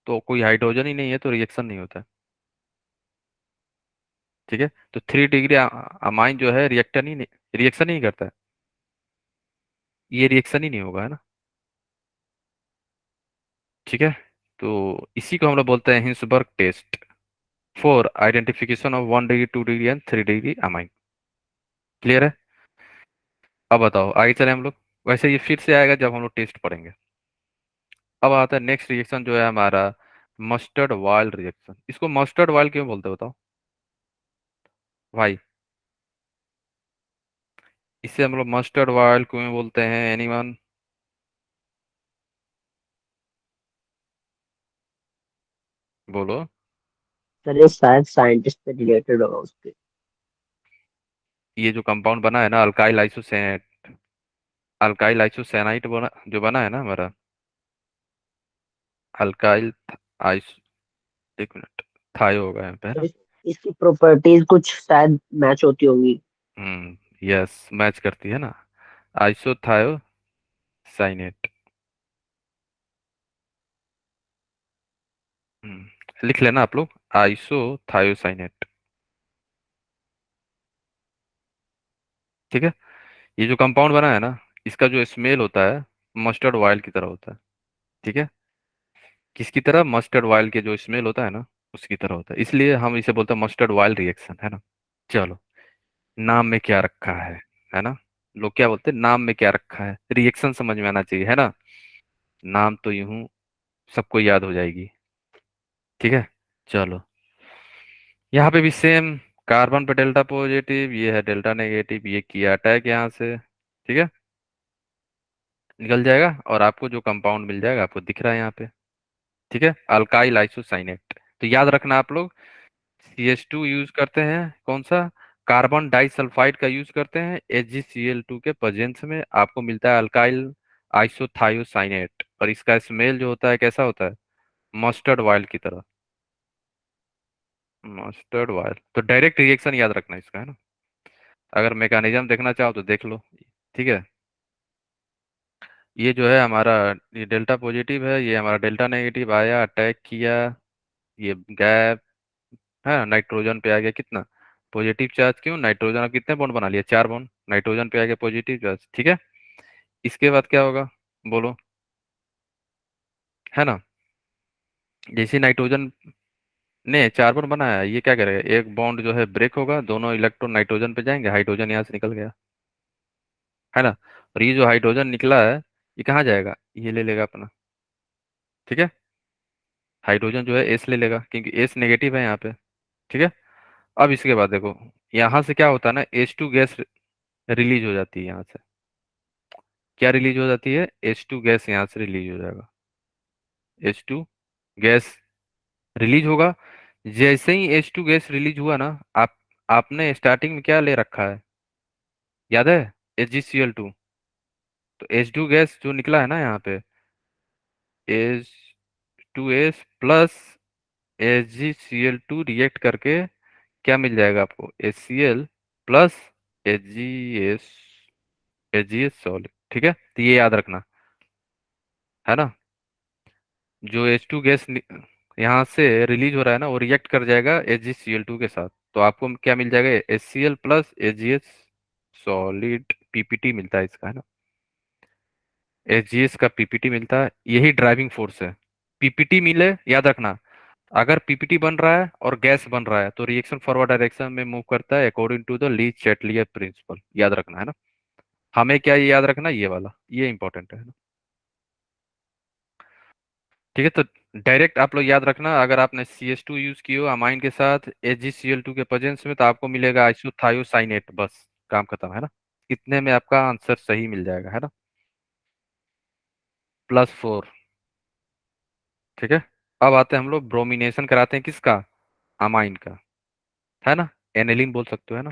Speaker 2: तो कोई हाइड्रोजन ही नहीं है, तो रिएक्शन नहीं होता है। ठीक है, तो 3 डिग्री अमाइन जो है रिएक्टर ही नहीं, रिएक्शन ही नहीं करता है, ये रिएक्शन ही नहीं होगा, है ना। ठीक है, तो इसी को हम लोग बोलते हैं Hinsberg test for identification of 1 degree 2 degree and 3 degree amine. Clear है। अब बताओ आगे चले हम लोग। वैसे ये फिर से आएगा जब हम लोग टेस्ट पढ़ेंगे। अब आता है नेक्स्ट रिएक्शन जो है हमारा मस्टर्ड वाइल रिएक्शन। इसको मस्टर्ड वाइल क्यों बोलते हैं बताओ भाई, इसे हम लोग मस्टर्ड वाइल क्यों बोलते हैं, एनीवन? बोलो।
Speaker 4: सर ये शायद साइंटिस्ट से रिलेटेड होगा उसके।
Speaker 2: ये जो कंपाउंड बना है ना, अल्काइल आइसोसाइनाइड बना, जो बना है ना हमारा, अल्काइल आइस, एक मिनट, थायो होगा यहाँ पे, है ना।
Speaker 4: इसकी प्रॉपर्टीज कुछ शायद मैच होती होंगी।
Speaker 2: यस, मैच करती है ना, आइसोथायो साइनेट। लिख लेना आप लोग, आइसोथायोसाइनेट। ठीक है, ये जो कंपाउंड बना है ना, इसका जो स्मेल होता है मस्टर्ड ऑयल की तरह होता है। ठीक है, किसकी तरह, मस्टर्ड ऑयल के जो स्मेल होता है ना, उसकी तरह होता है, इसलिए हम इसे बोलते हैं मस्टर्ड ऑयल रिएक्शन, है ना। चलो, नाम में क्या रखा है ना। लोग क्या बोलते हैं, नाम में क्या रखा है, रिएक्शन समझ में आना चाहिए, है ना। नाम तो यूं सबको याद हो जाएगी। ठीक है, चलो, यहाँ पे भी सेम, कार्बन पे डेल्टा पॉजिटिव, ये है डेल्टा नेगेटिव, ये किया अटैक यहाँ से। ठीक है, निकल जाएगा और आपको जो कंपाउंड मिल जाएगा आपको दिख रहा है यहाँ पे। ठीक है, अल्काइल आइसोसाइनेट। तो याद रखना आप लोग, CH2 यूज करते हैं, कौन सा, कार्बन डाइसल्फाइड का यूज करते हैं, HgCl2 के प्रेजेंस में आपको मिलता है अल्काइल आइसोथायोसाइनेट, और इसका स्मेल जो होता है कैसा होता है, मस्टर्ड ऑयल की तरह। मस्टर्ड ऑयल, तो डायरेक्ट रिएक्शन याद रखना इसका, है ना। अगर मैकेनिज्म देखना चाहो तो देख लो। ठीक है, ये जो है हमारा, ये डेल्टा पॉजिटिव है, ये हमारा डेल्टा नेगेटिव आया, अटैक किया, ये गैप है, नाइट्रोजन पे आ गया कितना, पॉजिटिव चार्ज। क्यों, नाइट्रोजन अब कितने बॉन्ड बना लिया, 4 बॉन्ड, नाइट्रोजन पे आ गया पॉजिटिव चार्ज। ठीक है, इसके बाद क्या होगा, बोलो, है ना। जैसे नाइट्रोजन ने 4 बॉन्ड बनाया, ये क्या करेगा, एक बॉन्ड जो है ब्रेक होगा, दोनों इलेक्ट्रॉन नाइट्रोजन पे जाएंगे, हाइड्रोजन यहाँ से निकल गया, है ना। और ये जो हाइड्रोजन निकला है, ये कहाँ जाएगा, ये ले लेगा अपना। ठीक है, हाइड्रोजन जो है एस ले लेगा, क्योंकि एस नेगेटिव है यहाँ पे। ठीक है, अब इसके बाद देखो, यहाँ से क्या होता है ना, H2 गैस रिलीज हो जाती है यहाँ से। क्या रिलीज हो जाती है, H2 गैस यहाँ से रिलीज हो जाएगा, H2 गैस रिलीज होगा। जैसे ही H2 गैस रिलीज हुआ ना, आपने स्टार्टिंग में क्या ले रखा है, याद है, HgCl2। तो H2 गैस जो निकला है ना यहाँ पे, H2S प्लस HgCl2 रिएक्ट करके क्या मिल जाएगा आपको, HCl plus H G S solid. ठीक है, तो ये याद रखना, है ना। जो H2 गैस यहाँ से रिलीज हो रहा है ना, वो रिएक्ट कर जाएगा HgCl2 के साथ, तो आपको क्या मिल जाएगा, HCl plus H solid, PPT मिलता है इसका, है ना। एच का पीपीटी मिलता है, यही ड्राइविंग फोर्स है। पीपीटी मिले, याद रखना, अगर पीपीटी बन रहा है और गैस बन रहा है तो रिएक्शन फॉरवर्ड डायरेक्शन में मूव करता है according to the Le Chatelier principle, याद रखना, है ना। हमें क्या ये याद रखना, ये वाला, ये इंपॉर्टेंट है ना। ठीक है, तो डायरेक्ट आप लोग याद रखना, अगर आपने CH2 यूज किया हो अमाइन के साथ AgCl2 के प्रेजेंस में, तो आपको मिलेगा आइसोथायोसाइनेट, बस काम खत्म, है ना। इतने में आपका आंसर सही मिल जाएगा, है ना, +4। ठीक है, अब आते हैं हम लोग ब्रोमिनेशन कराते हैं किसका, अमाइन का, है ना, एनिलीन बोल सकते हो, है ना।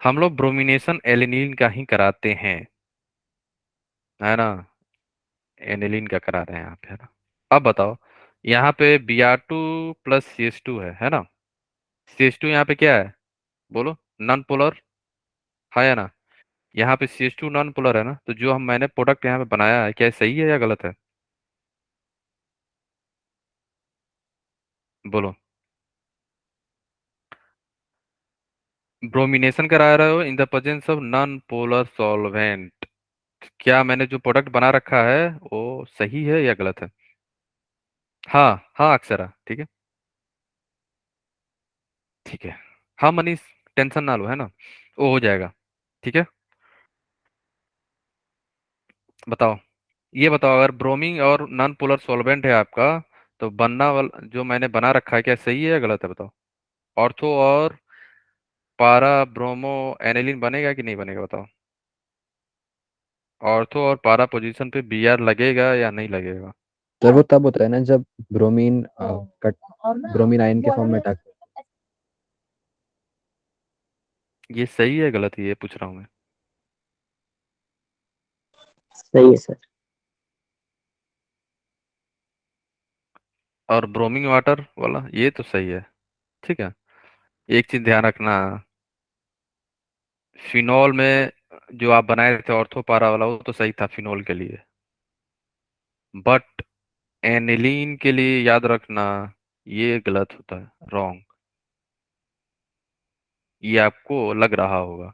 Speaker 2: हम लोग ब्रोमिनेशन एलिनीन का ही कराते हैं, है ना, एनिलीन का करा रहे हैं यहाँ पे, है ना। अब बताओ, यहाँ पे Br2 + CH2 है ना। CH2 यहाँ पे क्या है, बोलो, नॉन पोलर है ना। यहाँ पे CH2 नॉन पोलर है ना, तो जो मैंने प्रोडक्ट यहाँ पे बनाया है, क्या ये सही है या गलत है, बोलो। ब्रोमिनेशन करा रहे हो in the presence of non polar solvent, क्या मैंने जो प्रोडक्ट बना रखा है वो सही है या गलत है। हाँ हाँ अक्षरा, ठीक है, ठीक है। हाँ मनीष, टेंशन ना लो, है ना, वो हो जाएगा। ठीक है, बताओ, ये बताओ, अगर ब्रोमीन और नॉन पोलर सॉल्वेंट है आपका, तो बनना वाला जो मैंने बना रखा है, क्या सही है या गलत है, बताओ। ऑर्थो और पारा ब्रोमो एनिलीन बनेगा कि नहीं बनेगा, बताओ। ऑर्थो और पारा पोजीशन पे Br लगेगा या नहीं लगेगा।
Speaker 3: सर वो तब होता है ना जब ब्रोमीन कट ब्रोमीन आयन के फॉर्म में अटैक।
Speaker 2: ये सही है गलत है, ये पूछ रहा हूँ मैं।
Speaker 4: सही है सर।
Speaker 2: और ब्रोमिंग वाटर वाला ये तो सही है। ठीक है, एक चीज ध्यान रखना, फिनॉल में जो आप बनाए थे ऑर्थो पारा वाला, वो तो सही था फिनॉल के लिए, बट एनिलीन के लिए याद रखना ये गलत होता है, रॉन्ग। ये आपको लग रहा होगा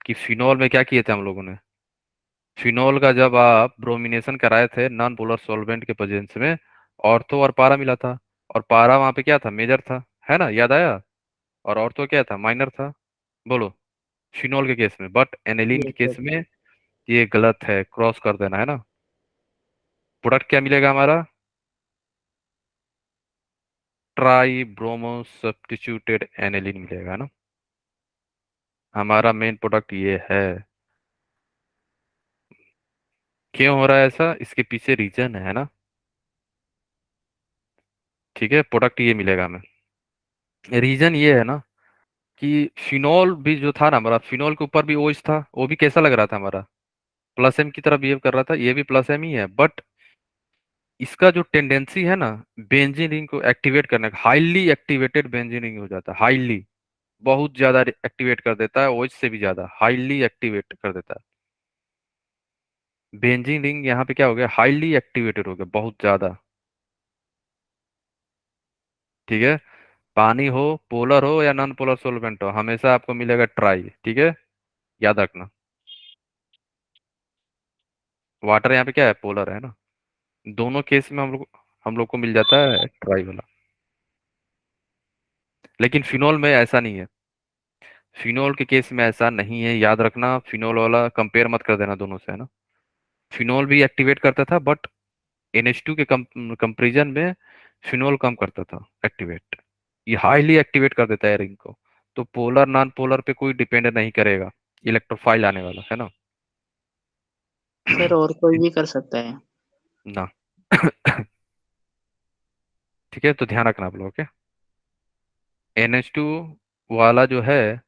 Speaker 2: कि फिनॉल में क्या किए थे हम लोगों ने, फिनॉल का जब आप ब्रोमिनेशन कराए थे नॉन पोलर सॉल्वेंट के प्रेजेंस में, ऑर्थो और पारा मिला था, और पारा वहां पे क्या था, मेजर था, है ना, याद आया, और ऑर्थो क्या था, माइनर था, बोलो। फिनॉल के केस में, बट एनिलीन के
Speaker 4: यस
Speaker 2: केस
Speaker 4: सर।
Speaker 2: में ये गलत है, क्रॉस कर देना, है ना। प्रोडक्ट क्या मिलेगा हमारा, ट्राई ब्रोमो सब्स्टिट्यूटेड एनिलीन मिलेगा ना, हमारा मेन प्रोडक्ट ये है। क्यों हो रहा है ऐसा, इसके पीछे रीजन है ना। ठीक है, प्रोडक्ट ये मिलेगा हमें, रीजन ये है ना कि फिनॉल भी जो था ना हमारा, फिनॉल के ऊपर भी ओएच था, वो भी कैसा लग रहा था हमारा, प्लस एम की तरह बिहेव कर रहा था, ये भी प्लस एम ही है, बट इसका जो टेंडेंसी है ना बेंजीन रिंग को एक्टिवेट करने का, हाईली एक्टिवेटेड बेंजीन रिंग हो जाता है, हाईली, बहुत ज्यादा एक्टिवेट कर देता है, ओएच से भी ज्यादा हाईली एक्टिवेट कर देता है। बेंजीन रिंग यहाँ पे क्या हो गया, हाईली एक्टिवेटेड हो गया, बहुत ज्यादा। ठीक है, पानी हो, पोलर हो या नॉन पोलर सोलवेंट हो, हमेशा आपको मिलेगा ट्राई, ठीक है, याद रखना। वाटर यहाँ पे क्या है, पोलर है ना, दोनों केस में हम लोग को मिल जाता है ट्राई वाला। लेकिन फिनोल में ऐसा नहीं है, फिनोल के केस में ऐसा नहीं है, याद रखना, फिनोल वाला कंपेयर मत कर देना दोनों से, है ना। फिनोल भी एक्टिवेट करता था, बट NH2 के कंपेरिजन में फिनोल कम करता था एक्टिवेट, ये हाईली एक्टिवेट कर देता है रिंग को। तो पोलर नॉन पोलर पे कोई डिपेंड नहीं करेगा इलेक्ट्रोफाइल आने वाला, है ना।
Speaker 5: सर और कोई भी कर सकता है।
Speaker 2: ना ठीक है, तो ध्यान रखना आप लोग, NH2 वाला जो है,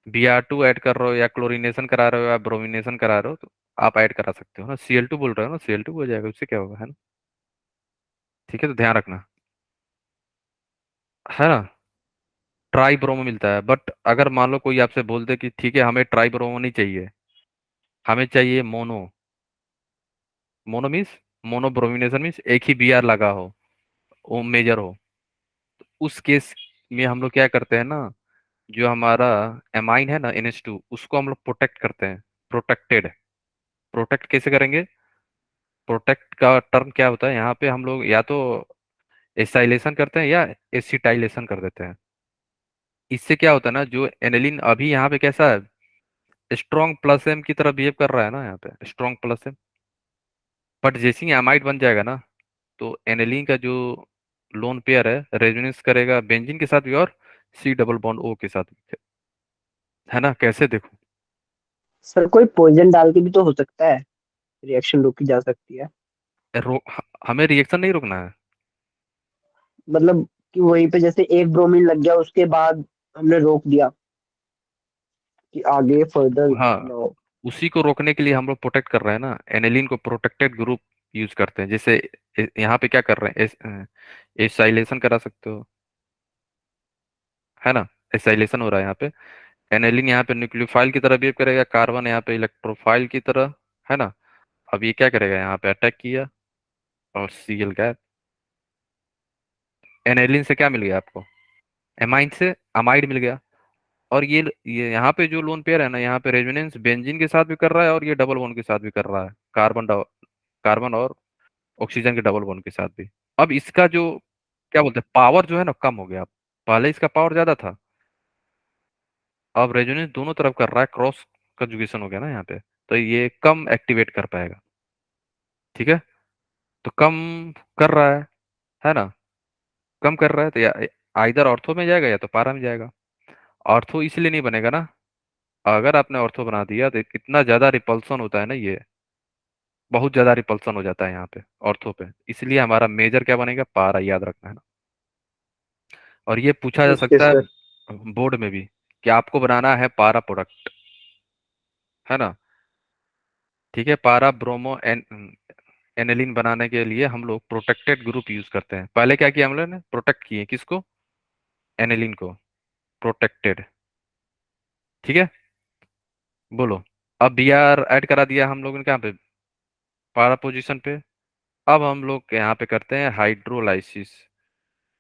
Speaker 2: Br2 ऐड कर रहे हो या क्लोरीनेशन करा रहे हो या ब्रोमिनेशन करा रहे हो, तो आप ऐड करा सकते हो ना, Cl2 बोल रहे हो ना, Cl2 हो जाएगा, उससे क्या होगा, है ना। ठीक है, तो ध्यान रखना, है ना। ट्राई ब्रोमो मिलता है, बट अगर मान लो कोई आपसे बोल दे कि ठीक है हमें ट्राई ब्रोमो नहीं चाहिए, हमें चाहिए mono, mono means, mono bromination means एक ही Br लगा हो, वो मेजर हो, उस केस में हम लोग क्या करते हैं ना, जो हमारा एमाइन है ना NH2, उसको हम लोग प्रोटेक्ट करते हैं, प्रोटेक्टेड। प्रोटेक्ट कैसे करेंगे, प्रोटेक्ट का टर्म क्या होता है, यहाँ पे हम लोग या तो एसाइलेशन करते हैं या एसिटाइलेशन कर देते हैं। इससे क्या होता है ना, जो एनिलीन अभी यहाँ पे कैसा है, स्ट्रॉन्ग प्लस एम की तरह बिहेव कर रहा है ना, यहाँ पे स्ट्रॉन्ग प्लस एम, बट जैसे ही एमाइड बन जाएगा ना, तो एनिलीन का जो लोन पेयर है रेजोनेंस करेगा बेंजीन के साथ भी और सी डबल बॉन्ड ओ के साथ भी, है ना? कैसे देखो?
Speaker 4: सर कोई पॉइजन डाल के भी तो हो सकता है, रिएक्शन रोकी जा सकती है।
Speaker 2: हमें रिएक्शन नहीं रोकना है।
Speaker 4: मतलब कि वहीं पे जैसे एक ब्रोमीन लग गया, उसके बाद हमने रोक दिया कि आगे फर्दर
Speaker 2: हाँ,
Speaker 4: ना हो।
Speaker 2: उसी को रोकने के लिए हम लोग प्रोटेक्ट कर रहे हैं ना, एनिलीन को प्रोटेक्टेड ग्रुप यूज करते हैं। जैसे यहाँ पे क्या कर रहे हैं, एसाइलेशन करा सकते हो, है ना? एसाइलेशन हो रहा है यहाँ पे। एनिलीन यहाँ पे न्यूक्लियोफाइल की तरह बिहेव करेगा, कार्बन यहाँ पे इलेक्ट्रोफाइल की तरह, है ना? अब ये क्या करेगा, यहाँ पे अटैक किया और सीएल गैप। एनिलीन से क्या मिल गया आपको? एमाइन से अमाइड मिल गया। और ये यहाँ पे जो लोन पेयर है ना, यहाँ पे रेजोनेंस बेंजीन के साथ भी कर रहा है और ये डबल बॉन्ड के साथ भी कर रहा है, कार्बन और ऑक्सीजन के डबल बॉन्ड के साथ भी। अब इसका जो क्या बोलते हैं पावर जो है ना कम हो गया। पहले इसका पावर ज्यादा था, अब रेजोनेंस दोनों तरफ कर रहा है, क्रॉस कंजुगेशन हो गया ना यहाँ पे, तो ये कम एक्टिवेट कर पाएगा। ठीक है, तो कम कर रहा है ना? कम कर रहा है तो या आइदर ऑर्थो में जाएगा या तो पारा में जाएगा। ऑर्थो इसलिए नहीं बनेगा ना, अगर आपने ऑर्थो बना दिया तो कितना ज्यादा रिपल्सन होता है ना, ये बहुत ज्यादा रिपल्सन हो जाता है यहाँ पे ऑर्थो पे, इसलिए हमारा मेजर क्या बनेगा, पारा, याद रखना है ना। और ये पूछा जा
Speaker 4: ओके
Speaker 2: सकता
Speaker 4: सर।
Speaker 2: है बोर्ड में भी कि आपको बनाना है पारा प्रोडक्ट, है ना? ठीक है, पारा ब्रोमो एनिलीन बनाने के लिए हम लोग प्रोटेक्टेड ग्रुप यूज करते हैं। पहले क्या किया हम लोग ने, प्रोटेक्ट किए किसको, एनिलीन को, प्रोटेक्टेड। ठीक है, बोलो। अब बी आर ऐड करा दिया हम लोगों ने कहाँ पे, पारा पोजीशन पे। अब हम लोग यहाँ पे करते हैं हाइड्रोलाइसिस।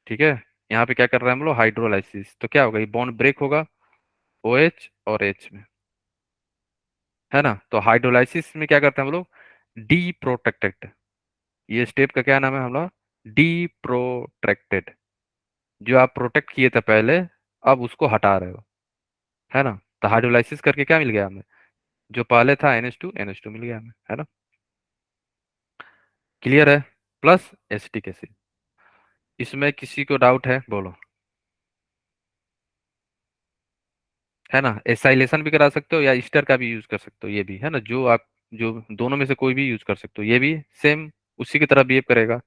Speaker 2: ठीक है, यहाँ पे क्या कर रहे हैं हम लोग, हाइड्रोलाइसिस। तो क्या होगा, ये बॉन्ड ब्रेक होगा ओ एच और एच में, है ना? तो हाइड्रोलाइसिस में क्या करते हैं हम लोग, डी प्रोटेक्टेड। ये स्टेप का क्या नाम है हम लोग, डी प्रोटेक्टेड। जो आप प्रोटेक्ट किए थे पहले, अब उसको हटा रहे हो, है ना? तो हाइड्रोलाइसिस करके क्या मिल गया हमें, जो पहले था NH2 मिल गया हमें, है ना? क्लियर है? Plus acetic acid. इसमें किसी को डाउट है, बोलो, है ना? एसाइलेशन भी करा सकते हो या ईस्टर का भी यूज कर सकते हो, ये भी है ना, जो आप, जो दोनों में से कोई भी यूज कर सकते हो। ये भी सेम उसी की तरह बिहेव करेगा,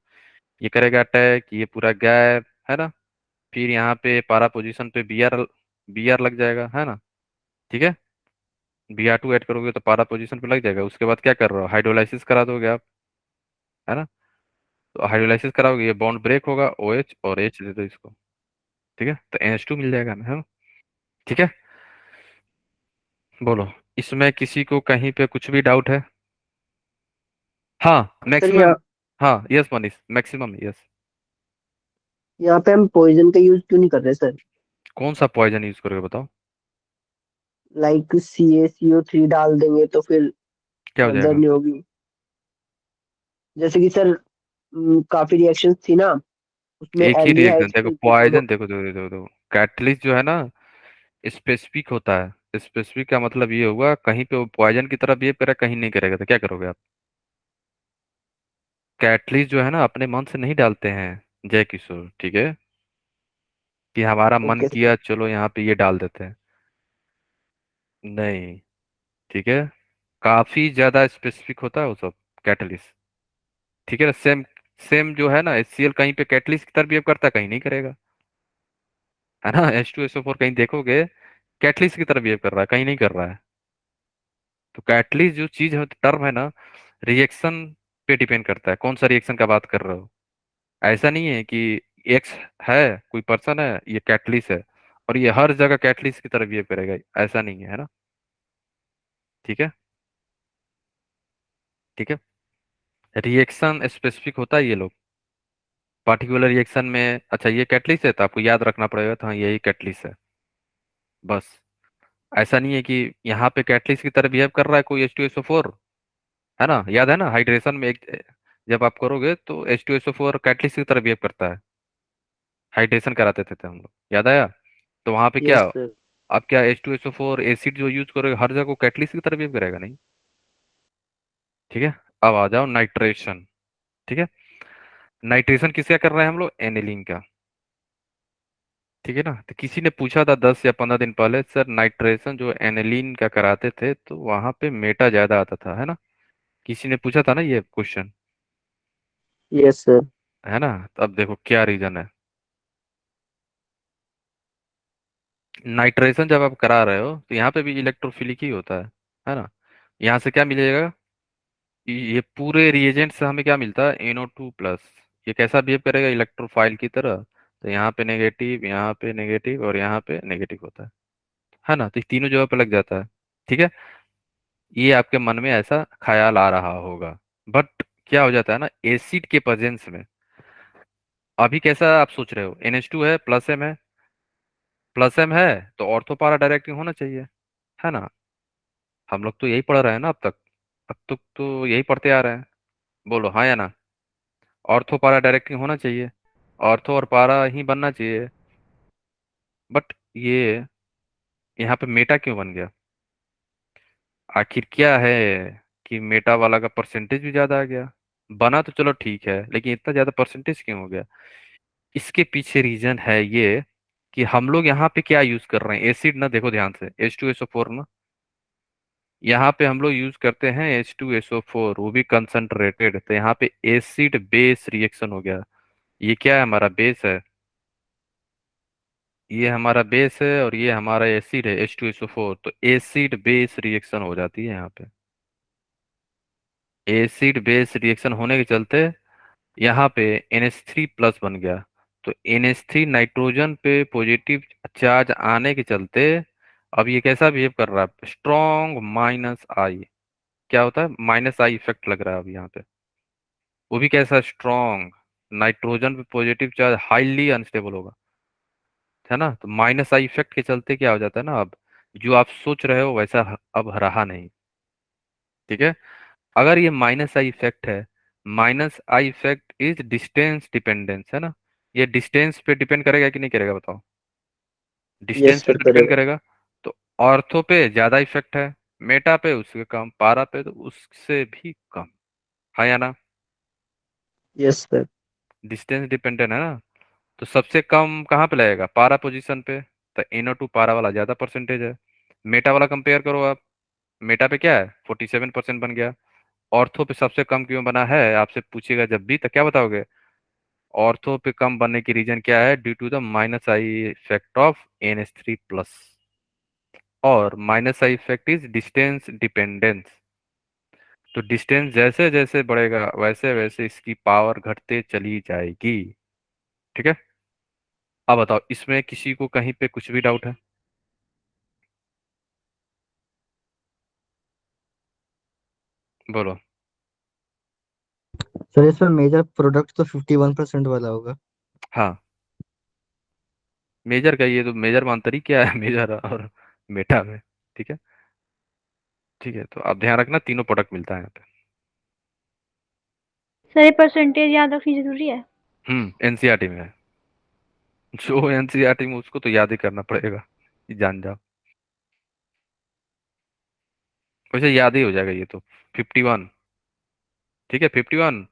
Speaker 2: ये करेगा अटैक, ये पूरा गैप, है ना? फिर यहाँ पे पारा पोजीशन पे बी आर लग जाएगा, है ना? ठीक है, Br2 ऐड करोगे तो पारा पोजीशन पे लग जाएगा। उसके बाद क्या कर रहे हो, हाइड्रोलाइसिस करा दोगे आप, है ना? तो हाइड्रोलाइसिस कराओगे, ये बॉन्ड ब्रेक होगा, OH और H दे दो इसको। ठीक है, तो NH2 मिल जाएगा हमें, है ना? ठीक है, बोलो, इसमें किसी को कहीं पे कुछ भी डाउट है? हाँ,
Speaker 4: सर
Speaker 2: मैक्सिमम। हाँ, यस मनीष, मैक्सिमम यस।
Speaker 4: यहाँ पे हम पॉइजन का यूज क्यों नहीं कर रहे सर?
Speaker 2: कौन सा पॉइजन यूज करोगे बताओ?
Speaker 4: लाइक CaCO3 डाल देंगे तो फिर
Speaker 2: क्या हो
Speaker 4: फर्दर
Speaker 2: जाएगा?
Speaker 4: नहीं होगी। जैसे कि सर काफी रिएक्शंस थी ना, उसमें
Speaker 2: एक ही रिएक्शन,
Speaker 4: एल्डिहाइड्स
Speaker 2: देखो
Speaker 4: मिलती तो
Speaker 2: पॉइजन,
Speaker 4: वो।
Speaker 2: देखो कैटलिस्ट जो है ना स्पेसिफिक होता है। स्पेसिफिक का मतलब ये होगा, कहीं पे वो पॉइजन की तरह बिहेव करेगा, कहीं नहीं करेगा, तो क्या करोगे आप? कैटलिस्ट जो है ना अपने मन से नहीं डालते हैं जय किशोर, ठीक है, कि हमारा मन
Speaker 4: ओके सर।
Speaker 2: किया चलो यहाँ पे ये डाल देते हैं, नहीं। ठीक है, काफी ज्यादा स्पेसिफिक होता है वो सब कैटलिस्ट। ठीक है ना, सेम सेम जो है ना HCl कहीं पे कैटलिस्ट की तरह बिहेव करता है, कहीं नहीं करेगा, है ना? H2SO4 कहीं देखोगे कैटलिस्ट की तरह बिहेव कर रहा है, कहीं नहीं कर रहा है। तो कैटलिस्ट जो चीज है, टर्म है ना, रिएक्शन पे डिपेंड करता है, कौन सा रिएक्शन का बात कर रहे हो। ऐसा नहीं है कि एक्स है, कोई पर्सन है, ये कैटलिस्ट है और ये हर जगह कैटलिस्ट की तरह बिहेव करेगा, ऐसा नहीं है, है ना? ठीक है, ठीक है, रिएक्शन स्पेसिफिक होता है ये लोग, पार्टिकुलर रिएक्शन में। अच्छा, ये कैटलिस्ट है तो आपको याद रखना पड़ेगा, तो हाँ यही कैटलिस्ट है, बस। ऐसा नहीं है कि यहाँ पे कैटलिस्ट की तरह बिहेव कर रहा है कोई H2SO4, है ना? याद है ना, हाइड्रेशन में एक जब आप करोगे तो H2SO4 कैटलिस्ट की तरह बिहेव करता है, हाइड्रेशन कराते थे हम लोग, याद आया? तो वहां पे क्या,
Speaker 4: यस सर।
Speaker 2: अब क्या H2SO4 एसिड जो यूज करोगे हर जगह को कैटलिस्ट की तरह बिहेव करेगा, नहीं। ठीक है, अब आ जाओ नाइट्रेशन। ठीक है, नाइट्रेशन किसका कर रहे हैं हम लोग? एनिलीन का। ठीक है ना? तो किसी ने पूछा था 10 या 15 दिन पहले, सर नाइट्रेशन जो एनिलीन का कराते थे तो वहां पे मेटा ज्यादा आता था, है ना? किसी ने पूछा था ना ये क्वेश्चन,
Speaker 4: यस सर।
Speaker 2: है ना? तो अब देखो क्या रीजन है। नाइट्रेशन जब आप करा रहे हो तो यहाँ पे भी इलेक्ट्रोफिलिक ही होता है ना? यहाँ से क्या मिलेगा? ये पूरे रिएजेंट से हमें क्या मिलता है? NO2+। ये कैसा बिहेव करेगा? इलेक्ट्रोफाइल की तरह। तो यहाँ पे नेगेटिव, यहाँ पे नेगेटिव और यहाँ पे नेगेटिव होता है ना? तो ये तीनों जगह पे लग जाता है। ठीक है, ये आपके मन में ऐसा ख्याल आ रहा होगा, बट क्या हो जाता है ना, एसिड के प्रेजेंस में। अभी कैसा आप सोच रहे हो? NH2 है, प्लस एम है, प्लस एम है, तो ऑर्थो पारा डायरेक्टिंग होना चाहिए, है ना? हम लोग तो यही पढ़ रहे हैं ना अब तक, अब तक तो यही पढ़ते आ रहे हैं। बोलो हाँ या ना? ऑर्थो पारा डायरेक्टिंग होना चाहिए, ऑर्थो और पारा ही बनना चाहिए। बट ये यहाँ पे मेटा क्यों बन गया? आखिर क्या है कि मेटा वाला का परसेंटेज भी ज्यादा आ गया? बना तो चलो ठीक है, लेकिन इतना ज्यादा परसेंटेज क्यों हो गया? इसके पीछे रीजन है ये कि हम लोग यहाँ पे क्या यूज कर रहे हैं? एसिड ना, देखो ध्यान से, H2SO4 ना, यहाँ पे हम लोग यूज करते हैं H2SO4, वो भी कंसंट्रेटेड। तो यहाँ पे एसिड बेस रिएक्शन हो गया। ये क्या है? हमारा बेस है, ये हमारा बेस है और ये हमारा एसिड है H2SO4। तो एसिड बेस रिएक्शन हो जाती है यहाँ पे। एसिड बेस रिएक्शन होने के चलते यहाँ पे NH3+ बन गया। तो NH3 नाइट्रोजन पे पॉजिटिव चार्ज आने के चलते अब ये कैसा बिहेव कर रहा है? Strong -I। क्या होता है? -I इफेक्ट लग रहा है अब यहाँ पे। वो भी कैसा? स्ट्रॉन्ग। नाइट्रोजन पे पॉजिटिव चार्ज हाईली अनस्टेबल होगा, है ना? तो -I इफेक्ट के चलते क्या हो जाता है ना, अब जो आप सोच रहे हो वैसा अब रहा नहीं। ठीक है, अगर ये -I इफेक्ट है, -I effect is distance dependence, है ना? ये डिस्टेंस पे डिपेंड करेगा कि नहीं करेगा, बताओ? डिस्टेंस
Speaker 4: यस
Speaker 2: पे
Speaker 4: सर
Speaker 2: तो डिपेंड
Speaker 4: करेगा।
Speaker 2: करेगा। तो ऑर्थो पे ज्यादा इफेक्ट है, मेटा पे उससे कम, पारा पे तो उससे भी कम, है या ना?
Speaker 4: Yes sir.
Speaker 2: डिस्टेंस डिपेंडेंट है ना? तो सबसे कम कहाँ पे लगेगा? पारा पोजीशन पे। तो NO2 पारा वाला ज्यादा परसेंटेज है। मेटा वाला कंपेयर करो आप, मेटा पे क्या है? 47% बन गया। ऑर्थो पे सबसे कम क्यों बना है आपसे पूछेगा जब भी, तो क्या बताओगे? ऑर्थो पे कम बनने की रीजन क्या है? Due to the -I effect of NH3+। और -I effect is distance dependence. तो डिस्टेंस जैसे जैसे बढ़ेगा वैसे वैसे इसकी पावर घटते चली जाएगी। ठीक है, अब बताओ इसमें किसी को कहीं पे कुछ भी डाउट है? बोलो।
Speaker 3: सर इसमें मेजर प्रोडक्ट तो 51% वाला होगा।
Speaker 2: हाँ, मेजर का ये तो मेजर में अंतर ही क्या है मेजर और मेटा में? ठीक है, ठीक है, तो आप ध्यान रखना तीनों प्रोडक्ट मिलता है यहाँ पे।
Speaker 6: सर ये परसेंटेज याद रखनी जरूरी है?
Speaker 2: NCERT में है, जो NCERT में उसको तो याद ही करना पड़ेगा, ये जान जाओ। वैसे याद ही हो जाएगा ये तो। 51, ठीक है, 51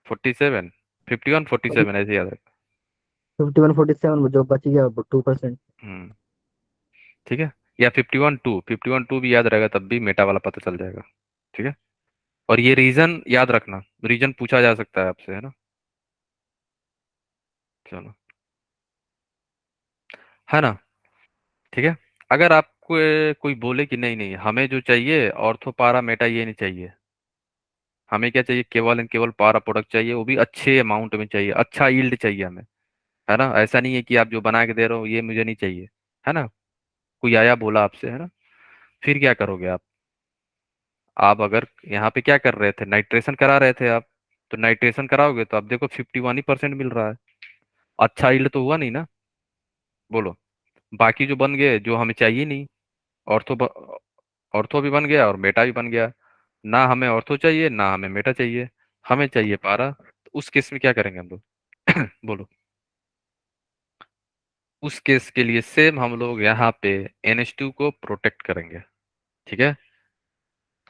Speaker 2: 47, 51 47 ऐसे याद रखना।
Speaker 3: 51 47 जो बच गया 2%।
Speaker 2: हम्म, ठीक है, या 51 2 भी याद रहेगा तब भी मेटा वाला पता चल जाएगा। ठीक है, और ये रीजन याद रखना, रीजन पूछा जा सकता है आपसे, है ना? चलो, है ना? ठीक है, अगर आपको कोई बोले कि नहीं नहीं हमें जो चाहिए ऑर्थो पारा मेटा ये नहीं चाहिए, हमें क्या चाहिए? केवल एंड केवल पारा प्रोडक्ट चाहिए, वो भी अच्छे अमाउंट में चाहिए, अच्छा यील्ड चाहिए हमें, है ना? ऐसा नहीं है कि आप जो बना के दे रहे हो ये मुझे नहीं चाहिए, है ना? कोई आया बोला आपसे, है ना? फिर क्या करोगे आप अगर यहाँ पे क्या कर रहे थे? नाइट्रेशन करा रहे थे आप, तो नाइट्रेशन कराओगे तो आप देखो 51% मिल रहा है। अच्छा यील्ड तो हुआ नहीं ना? बोलो, बाकी जो बन गए जो हमें चाहिए नहीं, ऑर्थो ऑर्थो भी बन गया और मेटा भी बन गया। ना हमें ऑर्थो चाहिए ना हमें मेटा चाहिए, हमें चाहिए पारा। तो उस केस में क्या करेंगे हम लोग बोलो? उस केस के लिए सेम हम लोग यहाँ पे NH2 को प्रोटेक्ट करेंगे। ठीक है,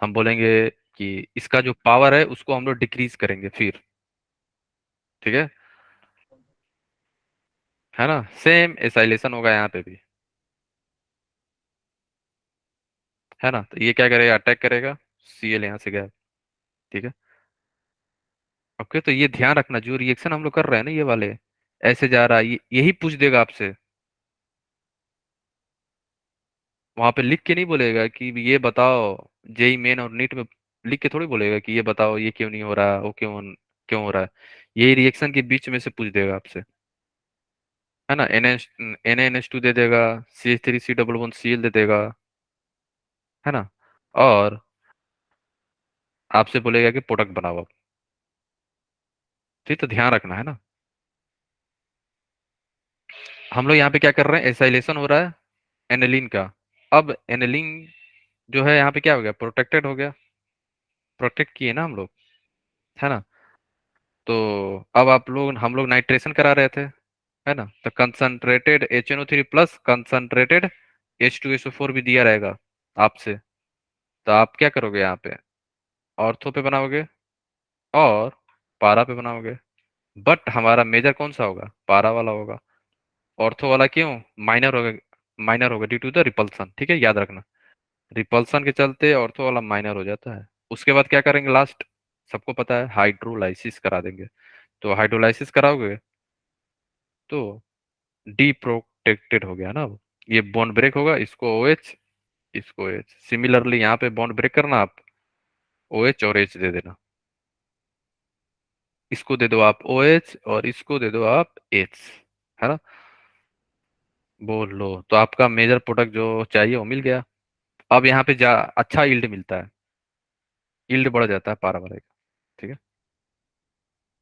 Speaker 2: हम बोलेंगे कि इसका जो पावर है उसको हम लोग डिक्रीज करेंगे फिर, ठीक है ना। सेम एसाइलेशन होगा यहाँ पे भी, है ना। तो ये क्या करेगा, अटैक करेगा, Cl यहाँ से गया। ठीक है, ओके। तो ये ध्यान रखना, जो रिएक्शन हम लोग कर रहे हैं ना ये वाले, ऐसे जा रहा है, यही पूछ देगा आपसे। वहां पे लिख के नहीं बोलेगा कि ये बताओ, जेई मेन और नीट में लिख के थोड़ी बोलेगा कि ये बताओ ये क्यों नहीं हो रहा, वो क्यों क्यों हो रहा है। यही रिएक्शन के बीच में से पूछ देगा आपसे, है ना। NaNH2 दे देगा, CH3C11Cl दे देगा, है ना। और आपसे बोलेगा कि प्रोडक्ट बनाओ अब। ठीक, तो ध्यान रखना, है ना। हम लोग यहाँ पे क्या कर रहे हैं, एसाइलेशन हो रहा है एनिलीन का। अब एनिलीन जो है यहाँ पे क्या हो गया, प्रोटेक्टेड हो गया, प्रोटेक्ट किए ना हम लोग, है ना। तो अब हम लोग नाइट्रेशन करा रहे थे, है ना। तो concentrated HNO3 plus concentrated H2SO4 भी दिया रहेगा आपसे। तो आप क्या करोगे यहाँ पे, ऑर्थो पे बनाओगे और पारा पे बनाओगे। बट हमारा मेजर कौन सा होगा, पारा वाला होगा। ऑर्थो वाला क्यों, माइनर होगा, माइनर होगा ड्यू टू द रिपल्सन। ठीक है, याद रखना, रिपल्सन के चलते ऑर्थो वाला माइनर हो जाता है। उसके बाद क्या करेंगे लास्ट, सबको पता है, हाइड्रोलाइसिस करा देंगे। तो हाइड्रोलाइसिस कराओगे तो डी प्रोटेक्टेड हो गया ना। अब ये बॉन्ड ब्रेक होगा, इसको OH, इसको OH। सिमिलरली यहाँ पे बॉन्ड ब्रेक करना, आप OH और H दे देना। इसको दे दो आप OH और इसको दे दो आप H, है ना। बोल लो, तो आपका मेजर प्रोडक्ट जो चाहिए वो मिल गया। अब यहाँ पे अच्छा यील्ड मिलता है, यील्ड बढ़ जाता है पारा वाले का। ठीक है,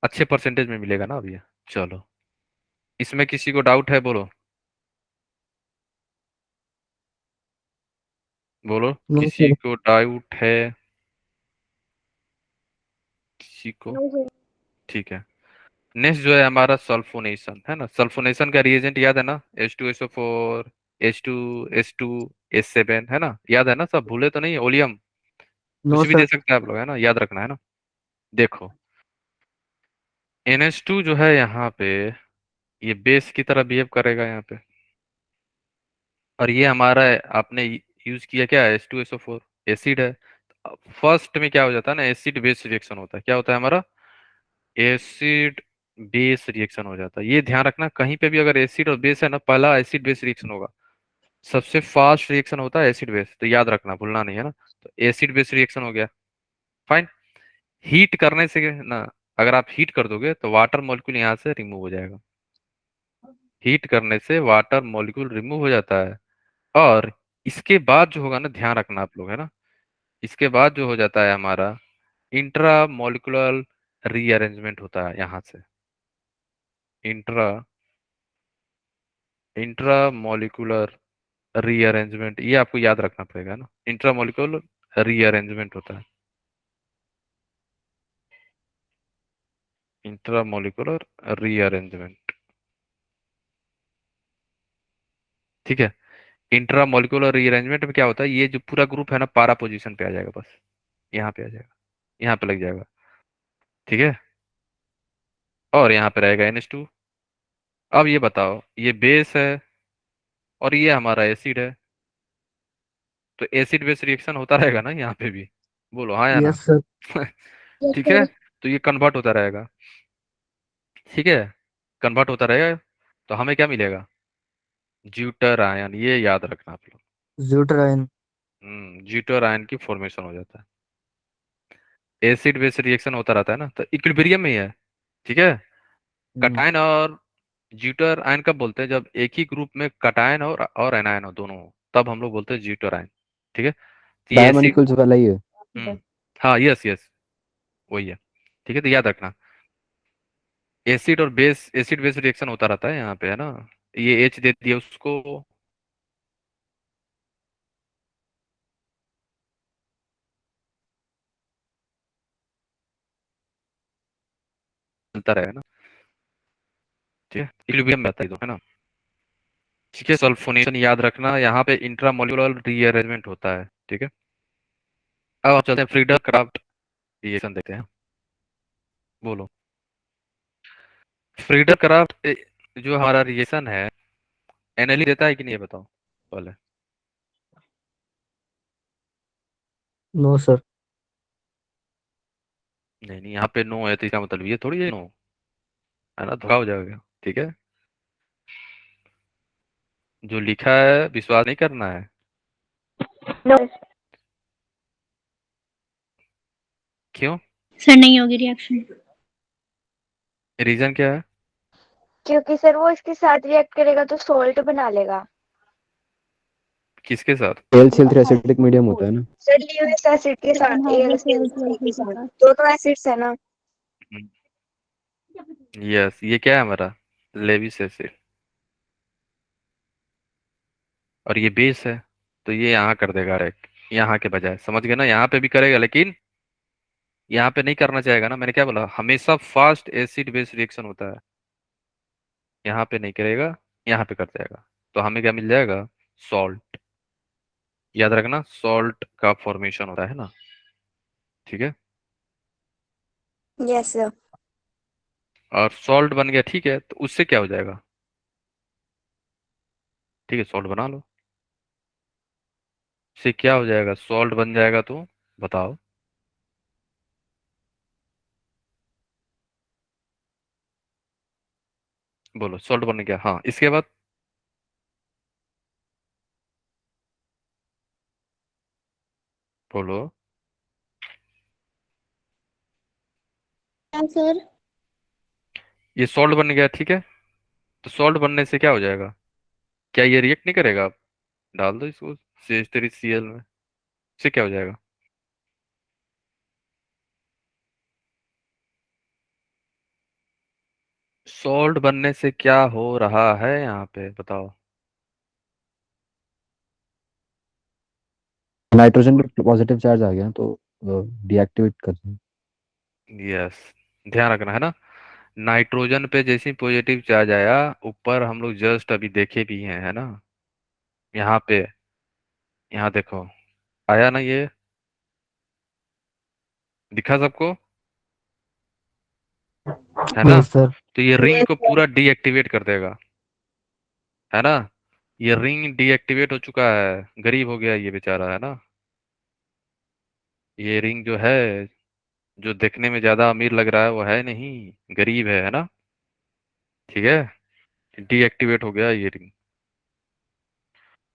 Speaker 2: अच्छे परसेंटेज में मिलेगा ना अब ये। चलो, इसमें किसी को डाउट है, बोलो बोलो,
Speaker 3: नो
Speaker 2: किसी
Speaker 3: सर।
Speaker 2: को डाउट है, किसी को। ठीक है, नेक्स्ट जो है हमारा सल्फोनेशन, है ना। सल्फोनेशन का रिएजेंट याद है ना, H2SO4, H2S2S7, है ना, याद है ना सब, भूले तो नहीं, ओलियम
Speaker 3: नो
Speaker 2: कुछ भी दे
Speaker 3: सर।
Speaker 2: सकते हैं आप लोग, है ना, याद रखना, है ना। देखो, NH2 जो है यहाँ पे, ये बेस की तरह बिहेव करेगा यहाँ पे। और ये हमारा आपने यूज किया क्या, H2SO4 एसिड है। फर्स्ट में क्या हो जाता है ना, एसिड बेस रिएक्शन होता है। क्या होता है हमारा, एसिड बेस रिएक्शन हो जाता है। ये ध्यान रखना, कहीं पे भी अगर एसिड और बेस है ना, पहला एसिड बेस रिएक्शन होगा। सबसे फास्ट रिएक्शन होता है एसिड बेस, तो याद रखना, भूलना नहीं, है ना। तो एसिड बेस रिएक्शन हो गया, फाइन। हीट करने से ना, अगर आप हीट कर दोगे तो वाटर मॉलिक्यूल यहाँ से रिमूव हो जाएगा। हीट करने से वाटर मॉलिक्यूल रिमूव हो जाता है। और इसके बाद जो होगा ना, ध्यान रखना आप लोग, है ना, इसके बाद जो हो जाता है हमारा इंट्रा मॉलिक्यूलर रीअरेंजमेंट होता है यहाँ से। इंट्रा इंट्रा मॉलिक्यूलर रीअरेंजमेंट, ये आपको याद रखना पड़ेगा ना, इंट्रा मॉलिक्यूलर रीअरेंजमेंट होता है, इंट्रा मॉलिक्यूलर रीअरेंजमेंट। ठीक है, इंट्रा मॉलिक्यूलर रीअरेंजमेंट में क्या होता है, ये जो पूरा ग्रुप है ना, पारा पोजीशन पे आ जाएगा, बस यहाँ पे आ जाएगा, यहाँ पे लग जाएगा। ठीक है, और यहाँ पे रहेगा NH2। अब ये बताओ, ये बेस है और ये हमारा एसिड है, तो एसिड बेस रिएक्शन होता रहेगा ना यहाँ पे भी, बोलो हाँ या ना।
Speaker 3: Yes sir.
Speaker 2: ठीक है, तो ये कन्वर्ट होता रहेगा। ठीक है, कन्वर्ट होता रहेगा, तो हमें क्या मिलेगा, ज्यूटर आयन, ये याद रखना आप लोग।
Speaker 3: ज्यूटराइन।
Speaker 2: ज्यूटर आयन की फॉर्मेशन हो जाता है। एसिड बेस रिएक्शन होता रहता है ना, तो इक्विलिब्रियम में ही है। ठीक है, कटायन और ज्यूटर आयन कब बोलते हैं, जब एक ही ग्रुप में कटायन और एनायन हो, दोनों हो, तब हम लोग बोलते हैं ज्यूटर आयन। ठीक है, तो ये एसिड,
Speaker 3: बायोमोलिक्यूल्स वाला ही है।
Speaker 2: हाँ, यस यस, वही है। ठीक है, तो याद रखना, एसिड और बेस, एसिड बेस रिएक्शन होता रहता है यहाँ पे, है ना। ये H दे दिया उसको, चलता रहेगा ना। ठीक है, इक्विलिब्रियम में आता है, है ना। ठीक है, सल्फोनेशन याद रखना, यहाँ पे इंट्रामोल्यूलर रीअरेंजमेंट होता है। ठीक है, अब हम चलते हैं फ्रीडर क्राफ्ट रिएक्शन देखते हैं, बोलो। फ्रीडल क्राफ्ट जो हमारा रिएक्शन है एनएलई देता है कि नहीं, ये बताओ पहले।
Speaker 3: No sir.
Speaker 2: नहीं नहीं, यहाँ पे नो है तो इसका मतलब ये थोड़ी है नो है ना, धोखा हो जाएगा। ठीक है, जो लिखा है विश्वास नहीं करना है।
Speaker 6: नो
Speaker 2: क्यों?
Speaker 6: सर, नहीं होगी रिएक्शन।
Speaker 2: रीजन क्या है?
Speaker 7: क्योंकि सर वो इसके साथ रिएक्ट करेगा तो सोल्ट बना लेगा।
Speaker 2: किसके साथ?
Speaker 3: AlCl3 एसिडिक मीडियम होता है ना।
Speaker 7: सर ल्यूइस एसिड के साथ, AlCl3 के साथ, दोनों एसिड्स है ना।
Speaker 2: यस, ये क्या है हमारा लेविस एसिड, और ये बेस है, तो ये यहाँ कर देगा रेक, यहाँ के बजाय। समझ गए ना, यहाँ पे भी करेगा लेकिन यहाँ पे नहीं करना चाहेगा ना। मैंने क्या बोला, हमेशा फास्ट एसिड बेस रिएक्शन होता है, यहाँ पे नहीं करेगा, यहाँ पे कर जाएगा। तो हमें क्या मिल जाएगा, सॉल्ट। याद रखना, सॉल्ट का फॉर्मेशन होता है ना। ठीक है,
Speaker 7: यस सर।
Speaker 2: और सॉल्ट बन गया, ठीक है, तो उससे क्या हो जाएगा? ठीक है, सॉल्ट बना लो। से क्या हो जाएगा, सॉल्ट बन जाएगा, तो बताओ। बोलो, सॉल्ट बन गया, हाँ, इसके बाद बोलो।
Speaker 6: सर,
Speaker 2: ये सॉल्ट बन गया, ठीक है, तो सॉल्ट बनने से क्या हो जाएगा, क्या ये रिएक्ट नहीं करेगा? आप डाल दो इसको CH3Cl में, से क्या हो जाएगा? सॉल्ट बनने से क्या हो रहा है यहाँ पे, बताओ।
Speaker 3: नाइट्रोजन पे पॉजिटिव चार्ज आ गया तो डीएक्टिवेट कर दें।
Speaker 2: यस, ध्यान रखना है ना, नाइट्रोजन पे जैसे ही पॉजिटिव चार्ज आया, ऊपर हम लोग जस्ट अभी देखे भी हैं, है ना, यहाँ पे, यहाँ देखो, आया ना ये, दिखा सबको, है ना।
Speaker 3: Yes sir.
Speaker 2: तो ये रिंग
Speaker 7: यस
Speaker 2: को
Speaker 7: सर।
Speaker 2: पूरा डीएक्टिवेट कर देगा, है ना। ये रिंग डीएक्टिवेट हो चुका है, गरीब हो गया ये बेचारा, है ना। ये रिंग जो है, जो देखने में ज्यादा अमीर लग रहा है, वो है नहीं, गरीब है ना। ठीक है, डीएक्टिवेट हो गया ये रिंग।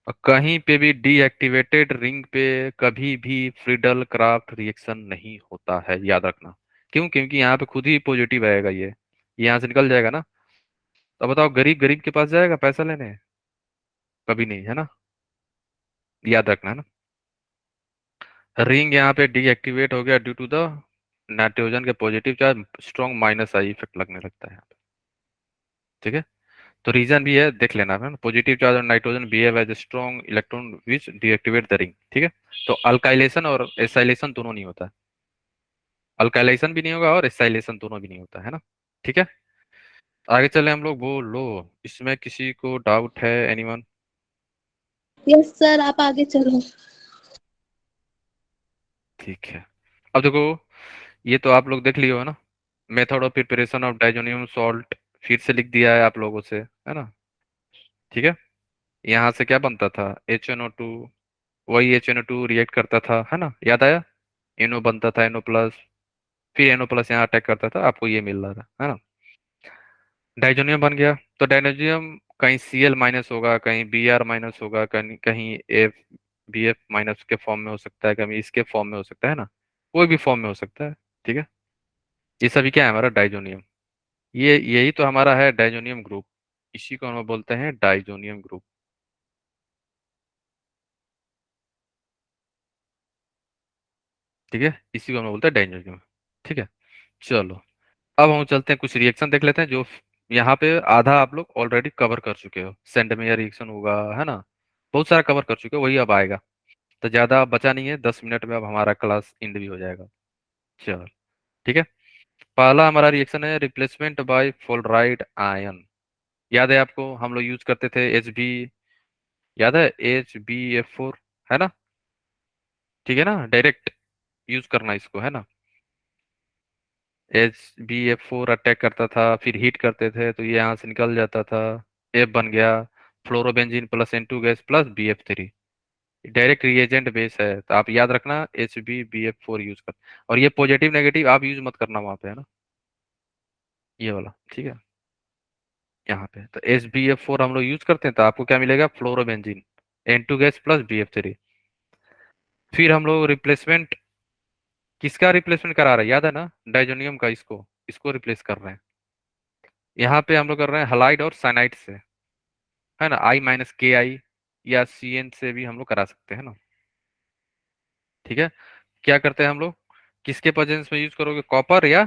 Speaker 2: और कहीं पे भी डीएक्टिवेटेड रिंग पे कभी भी फ्रीडल क्राफ्ट रिएक्शन नहीं होता है, याद रखना। क्यों? क्योंकि यहाँ पे खुद ही पॉजिटिव आएगा, ये यहाँ से निकल जाएगा ना। तो बताओ, गरीब गरीब के पास जाएगा पैसा लेने? कभी नहीं, है ना, याद रखना है ना। रिंग यहाँ पे डीएक्टिवेट हो गया ड्यू टू द नाइट्रोजन के positive charge, strong minus I effect लगने लगता है यहाँ पे। ठीक है, तो रीजन भी है, देख लेना है ना, पॉजिटिव चार्ज और nitrogen behave as strong electron which deactivate the ring. ठीक है, तो अल्काइलेशन और एसाइलेशन दोनों नहीं होता है, अल्काइलेशन भी नहीं होगा और एसाइलेशन दोनों भी नहीं होता है ना। ठीक है, आगे चले हम लोग, बोलो, इसमें किसी को डाउट है, एनीवन?
Speaker 6: यस सर, आप आगे चलो।
Speaker 2: ठीक है, अब देखो, ये तो आप लोग देख लियो है ना, method of preparation of diazonium salt, फिर से लिख दिया है आप लोगों से, है ना। ठीक है, यहाँ से क्या बनता था, HNO2, वही HNO2 रिएक्ट करता था, है ना, याद आया, NO बनता था, NO+, फिर NO+ यहाँ अटैक करता था, आपको ये मिल रहा था, है ना। डाइजोनियम बन गया, तो डाइजोनियम कहीं Cl- होगा, कहीं Br- होगा, कहीं कहीं BF- के फॉर्म में हो सकता है, कहीं इसके फॉर्म में हो सकता है ना, कोई भी फॉर्म में हो सकता है। ठीक है, ये सभी क्या है, हमारा डाइजोनियम, ये यही तो हमारा है डाइजोनियम ग्रुप, इसी को हम बोलते हैं डाइजोनियम ग्रुप। ठीक है, इसी को हम बोलते हैं डाइजोनियम। ठीक है, चलो, अब हम चलते हैं, कुछ रिएक्शन देख लेते हैं जो यहाँ पे आधा आप लोग ऑलरेडी कवर कर चुके हो, सेंडमेयर रिएक्शन होगा, है ना, बहुत सारा कवर कर चुके हो, वही अब आएगा। तो ज्यादा बचा नहीं है, 10 मिनट में अब हमारा क्लास एंड भी हो जाएगा। चलो, ठीक है, पहला हमारा रिएक्शन है रिप्लेसमेंट बाय फ्लोराइड आयन। याद है आपको, हम लोग यूज करते थे HB, याद है, HbF4, है ना। ठीक है ना, डायरेक्ट यूज करना इसको, है ना। HbF4 अटैक करता था, फिर हीट करते थे तो ये यहाँ से निकल जाता था, F बन गया, fluorobenzene plus N2 gas plus BF3। Direct reagent base है, तो आप याद रखना HbBF4 यूज कर। और ये पॉजिटिव नेगेटिव आप यूज मत करना वहां पे, है ना, ये वाला, ठीक है। यहाँ पे तो HbF4 हम लोग यूज करते हैं, तो आपको क्या मिलेगा, fluorobenzene N2 gas plus BF3। फिर हम लोग रिप्लेसमेंट किसका रिप्लेसमेंट करा रहे हैं, याद है ना, डाइजोनियम का, इसको इसको रिप्लेस कर रहे हैं। यहाँ पे हम लोग कर रहे हैं हलाइड और साइनाइड से, है ना, I-KI या CN से भी हम लोग करा सकते हैं ना, ठीक है। क्या करते हैं हम लोग, किसके प्रेजेंस में यूज करोगे, कॉपर या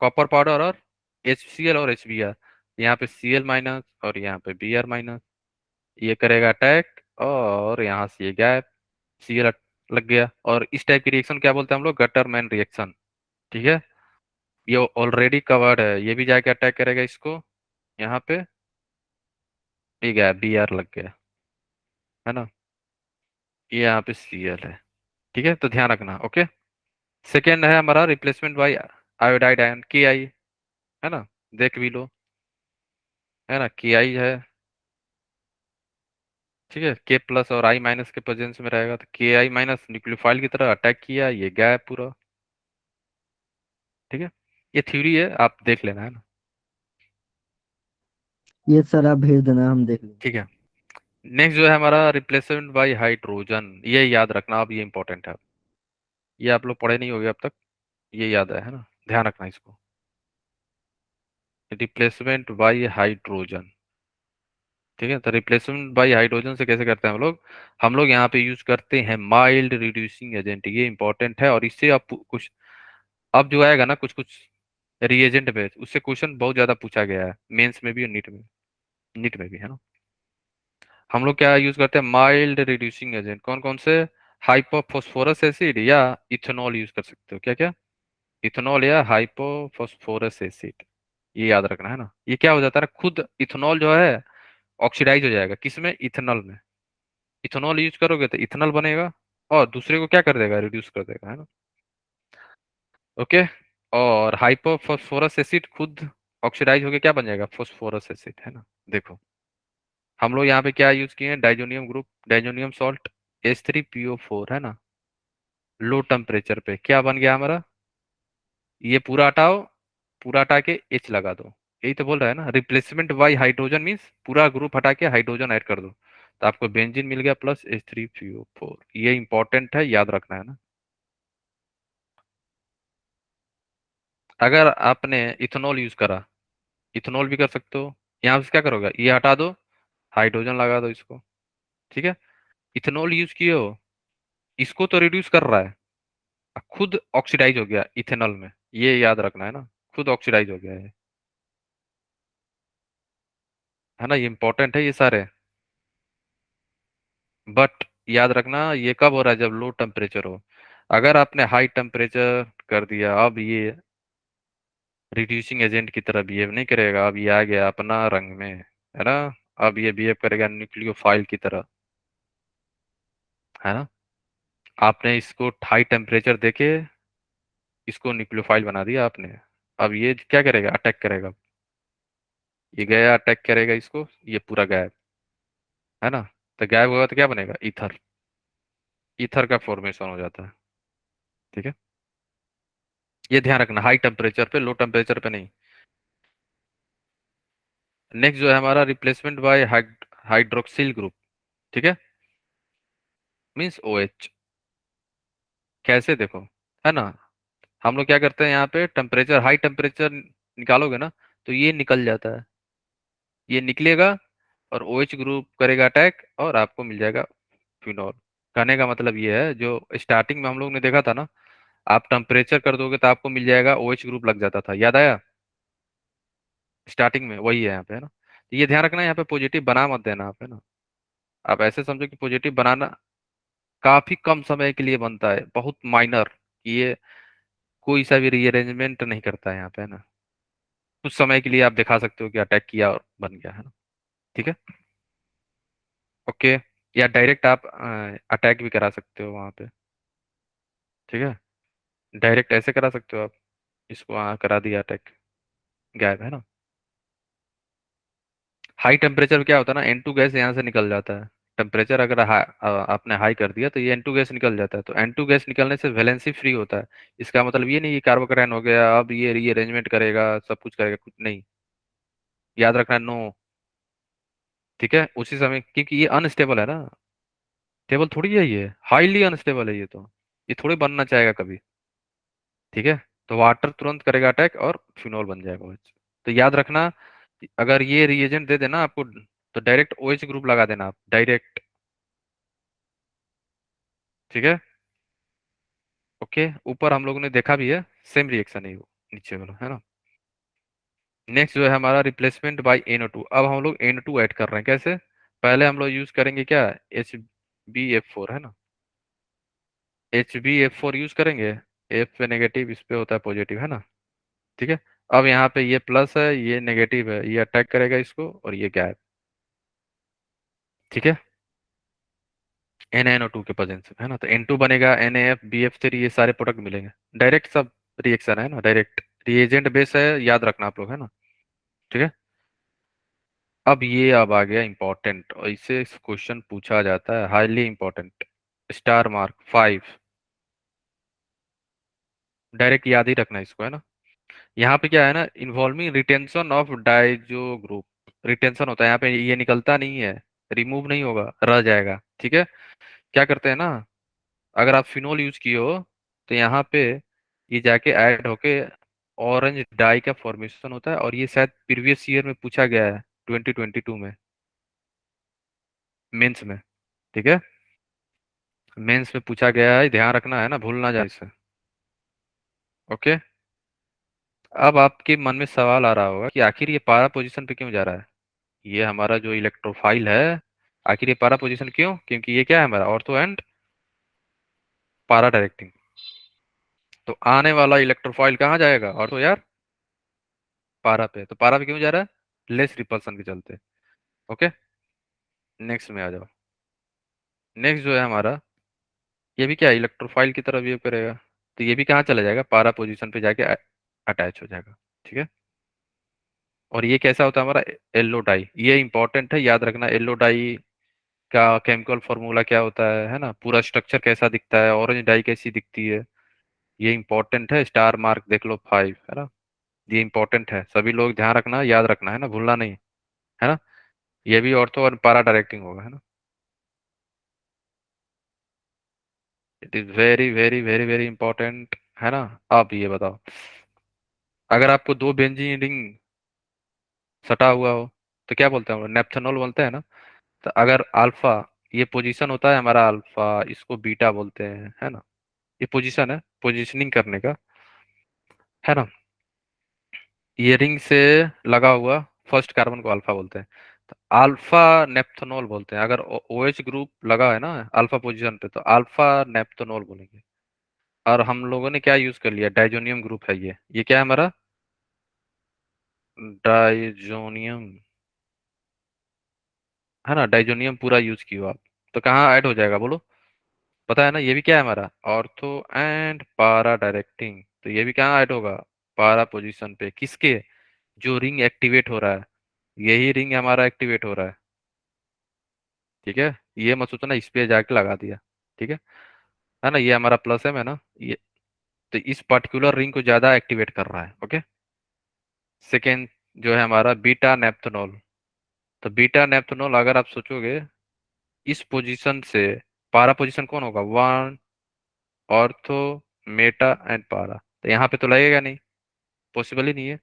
Speaker 2: कॉपर पाउडर और HCl और HBr। यहाँ पे Cl माइनस और यहाँ पे Br माइनस, ये करेगा अटैक और यहाँ से ये गैप, Cl लग गया। और इस टाइप की रिएक्शन क्या बोलते हैं हम लोग, गटरमैन रिएक्शन, ठीक है। ये ऑलरेडी कवर्ड है, ये भी जाके अटैक करेगा इसको, यहाँ पे ये गया, Br लग गया, है ना, ये यहाँ पे Cl है, ठीक है, तो ध्यान रखना, ओके। सेकेंड है हमारा replacement bye iodide ion, KI, है ना, देख भी लो, है ना, KI है, ठीक है। K प्लस और I माइनस के प्रेजेंस में रहेगा, तो KI माइनस न्यूक्लियोफाइल की तरह अटैक किया, ये गैप पूरा, ठीक है। ये थ्योरी है, आप देख लेना, है ना,
Speaker 3: ये सर आप भेज देना, हम देख लेंगे।
Speaker 2: ठीक है। नेक्स्ट जो है हमारा रिप्लेसमेंट बाय हाइड्रोजन, ये याद रखना, अब ये इंपॉर्टेंट है, ये आप लोग पढ़े नहीं होगे अब तक, ये याद है ना, ध्यान रखना इसको, रिप्लेसमेंट बाय हाइड्रोजन, ठीक है। तो रिप्लेसमेंट बाय हाइड्रोजन से कैसे करते हैं हम लोग यहाँ पे यूज करते हैं माइल्ड रिड्यूसिंग एजेंट, ये इंपॉर्टेंट है। और इससे आप कुछ, अब जो आएगा ना कुछ कुछ रिएजेंट में, उससे क्वेश्चन बहुत ज्यादा पूछा गया है, मेंस में भी और नीट में भी, है ना। हम लोग क्या यूज करते हैं, माइल्ड रिड्यूसिंग एजेंट, कौन कौन से, हाइपोफॉस्फोरस एसिड या इथेनॉल यूज कर सकते हो, क्या क्या, इथेनॉल या हाइपोफॉस्फोरस एसिड, ये याद रखना, है ना। ये क्या हो जाता है ना, खुद इथेनॉल जो है ऑक्सीडाइज हो जाएगा, किसमें, इथेनॉल में। इथेनॉल यूज करोगे तो इथेनॉल बनेगा, और दूसरे को क्या कर देगा, रिड्यूस कर देगा, है ना, ओके। और हाइपोफॉस्फोरस एसिड खुद ऑक्सीडाइज होके क्या बन जाएगा, फॉस्फोरस एसिड, है ना। देखो हम लोग यहाँ पे क्या यूज किए हैं, diazonium group, diazonium salt H3PO4, है ना, लो टेम्परेचर पे क्या बन गया हमारा, ये पूरा हटाओ, पूरा हटा के H लगा दो, यही तो बोल रहा है ना, रिप्लेसमेंट बाय हाइड्रोजन मीन्स पूरा ग्रुप हटा के हाइड्रोजन ऐड कर दो, तो आपको बेंजीन मिल गया प्लस H3PO4, ये इंपॉर्टेंट है, याद रखना, है ना। अगर आपने इथेनॉल यूज करा, इथेनॉल भी कर सकते हो, यहाँ से क्या करोगे, ये हटा दो, हाइड्रोजन लगा दो इसको, ठीक है। इथेनॉल यूज किए हो, इसको तो रिड्यूस कर रहा है, खुद ऑक्सीडाइज हो गया इथेनॉल में, ये याद रखना, है ना, खुद ऑक्सीडाइज हो गया है ना, ये इंपॉर्टेंट है ये सारे। बट याद रखना ये कब हो रहा है, जब लो टेम्परेचर हो। अगर आपने हाई टेम्परेचर कर दिया, अब ये रिड्यूसिंग एजेंट की तरह बिहेव नहीं करेगा, अब ये आ गया अपना रंग में, है ना, अब ये बिहेव करेगा न्यूक्लियोफाइल की तरह, है ना। आपने इसको हाई टेम्परेचर देके इसको न्यूक्लियोफाइल बना दिया आपने, अब ये क्या करेगा, अटैक करेगा, ये गया अटैक करेगा इसको, ये पूरा गायब, है ना। तो गायब होगा तो क्या बनेगा, ईथर, ईथर का फॉर्मेशन हो जाता है, ठीक है। ये ध्यान रखना, हाई टेम्परेचर पे, लो टेम्परेचर पे नहीं। नेक्स्ट जो है हमारा रिप्लेसमेंट बाय हाइड्रोक्सिल ग्रुप, ठीक है, मीन्स OH, कैसे देखो, है ना, हम लोग क्या करते हैं यहाँ पे, टेम्परेचर हाई टेम्परेचर निकालोगे ना, तो ये निकल जाता है, ये निकलेगा और OH ग्रुप करेगा अटैक और आपको मिल जाएगा फिनॉल। कहने का मतलब ये है, जो स्टार्टिंग में हम लोग ने देखा था ना, आप टेम्परेचर कर दोगे तो आपको मिल जाएगा, OH ग्रुप लग जाता था, याद आया, स्टार्टिंग में वही है यहाँ पे, है ना। तो ये ध्यान रखना, यहाँ पे पॉजिटिव बना मत देना आप, है ना। आप ऐसे समझो कि पॉजिटिव बनाना काफी कम समय के लिए बनता है, बहुत माइनर, ये कोई सा भी रीअरेंजमेंट नहीं करता है यहाँ पे, है ना। कुछ समय के लिए आप दिखा सकते हो कि अटैक किया और बन गया, है ना, ठीक है, ओके। या डायरेक्ट आप अटैक भी करा सकते हो वहां पे, ठीक है, डायरेक्ट ऐसे करा सकते हो आप, इसको करा दिया अटैक, गायब है ना। हाई टेम्परेचर क्या होता है ना, N2 गैस यहाँ से निकल जाता है। टेम्परेचर अगर आपने हाई कर दिया तो ये N2 गैस निकल जाता है। तो N2 गैस निकलने से वैलेंसी फ्री होता है। इसका मतलब ये नहीं कि कार्बोकैटायन हो गया अब ये रीअरेंजमेंट करेगा, सब कुछ करेगा, कुछ नहीं, याद रखना, नो। ठीक है, उसी समय, क्योंकि ये अनस्टेबल है ना, स्टेबल थोड़ी है, ये हाईली अनस्टेबल है, ये थोड़ी बनना चाहेगा कभी। ठीक है, तो वाटर तुरंत करेगा अटैक और फिनोल बन जाएगा OH। तो याद रखना, अगर ये रिएजेंट दे देना आपको तो डायरेक्ट OH ग्रुप लगा देना आप, डायरेक्ट। ठीक है, ओके। ऊपर हम लोगों ने देखा भी है, सेम रिएक्शन है वो नीचे वाला, है ना। नेक्स्ट जो है हमारा रिप्लेसमेंट बाय NO2। अब हम लोग NO2 ऐड कर रहे हैं, कैसे? पहले हम लोग यूज करेंगे क्या, HbF4, है ना। HbF4 यूज करेंगे, F पे नेगेटिव, इस पे होता है पॉजिटिव, है ना। ठीक है, अब यहाँ पे ये प्लस है, ये नेगेटिव है, ये अटैक करेगा इसको और ये गायब। ठीक है, NaNO2 के प्रेजेंस में, है ना। तो N2 बनेगा, NaFBF3, ये सारे प्रोडक्ट मिलेंगे, डायरेक्ट सब रिएक्शन है ना, डायरेक्ट रिएजेंट बेस है, याद रखना आप लोग, है ना। ठीक है, अब आ गया इंपॉर्टेंट, और इससे क्वेश्चन पूछा जाता है, highly important, star mark 5, direct याद ही रखना इसको, है ना। यहाँ पे क्या है ना, involving retention of Dizo group, retention होता है यहाँ पे, ये निकलता नहीं है, रिमूव नहीं होगा, रह जाएगा। ठीक है, क्या करते हैं ना, अगर आप फिनोल यूज किए हो तो यहाँ पे ये जाके ऐड होके ऑरेंज डाई का फॉर्मेशन होता है, और ये शायद प्रीवियस ईयर में पूछा गया है, 2022 में, मेंस में। ठीक है, मेंस में पूछा गया है, ध्यान रखना, है ना, भूल ना जाए इसे। ओके, अब आपके मन में सवाल आ रहा होगा कि आखिर ये पारा पोजीशन पे क्यों जा रहा है, ये हमारा जो इलेक्ट्रोफाइल है, आखिर ये पारा पोजीशन क्यों, क्योंकि ये क्या है हमारा ऑर्थो एंड पारा डायरेक्टिंग। तो आने वाला इलेक्ट्रोफाइल कहाँ जाएगा, ऑर्थो यार, पारा पे। तो पारा पे क्यों जा रहा है, लेस रिपल्सन के चलते। ओके, नेक्स्ट में आ जाओ। नेक्स्ट जो है हमारा, ये भी क्या इलेक्ट्रोफाइल की तरह बिहेव करेगा, तो ये भी कहाँ चला जाएगा, पारा पोजीशन पे जाके अटैच हो जाएगा। ठीक है, और ये कैसा होता है हमारा, येलो डाई, ये इंपॉर्टेंट है, याद रखना, येलो डाई का केमिकल फॉर्मूला क्या होता है ना, पूरा स्ट्रक्चर कैसा दिखता है, ऑरेंज डाई कैसी दिखती है, ये इंपॉर्टेंट है, स्टार मार्क देख लो 5, है ना। ये इंपॉर्टेंट है, सभी लोग ध्यान रखना, याद रखना, है ना, भूलना नहीं, है ना। ये भी ऑर्थो और पारा डायरेक्टिंग होगा, है ना। It is very very very very important, है ना। आप ये बताओ, अगर आपको दो बेंजीन रिंग सटा हुआ हो तो क्या बोलते हैं हम लोग, नेप्थेनॉल बोलते हैं ना। तो अगर अल्फा, ये पोजीशन होता है हमारा अल्फा, इसको बीटा बोलते हैं, है ना। ये पोजीशन है, पोजीशनिंग करने का, है ना। ये रिंग से लगा हुआ फर्स्ट कार्बन को अल्फा बोलते हैं, तो अल्फा नेप्थेनॉल बोलते हैं। अगर OH ग्रुप लगा है ना अल्फा पोजीशन पे तो अल्फा नेप्थेनॉल बोलेंगे। और हम लोगों ने क्या यूज कर लिया, डाइजोनियम ग्रुप है ये क्या है हमारा, डाइजोनियम, है ना, डाइजोनियम पूरा यूज किया आप, तो कहाँ ऐड हो जाएगा बोलो, पता है ना। ये भी क्या है हमारा, ऑर्थो एंड पारा डायरेक्टिंग, तो ये भी कहाँ ऐड होगा, पारा पोजीशन पे, किसके, जो रिंग एक्टिवेट हो रहा है, यही रिंग हमारा एक्टिवेट हो रहा है। ठीक है, ये मत सोचना इस पे जाके लगा दिया। ठीक है ना, ये हमारा प्लस है ना ये, तो इस पर्टिकुलर रिंग को ज्यादा एक्टिवेट कर रहा है। ओके, सेकेंड जो है हमारा बीटा नेप्थेनॉल, तो बीटा नेप्थेनॉल अगर आप सोचोगे इस पोजीशन से, पारा पोजीशन कौन होगा, वन, ऑर्थो, मेटा एंड पारा, तो यहाँ पे तो लगेगा नहीं, पॉसिबल ही नहीं है।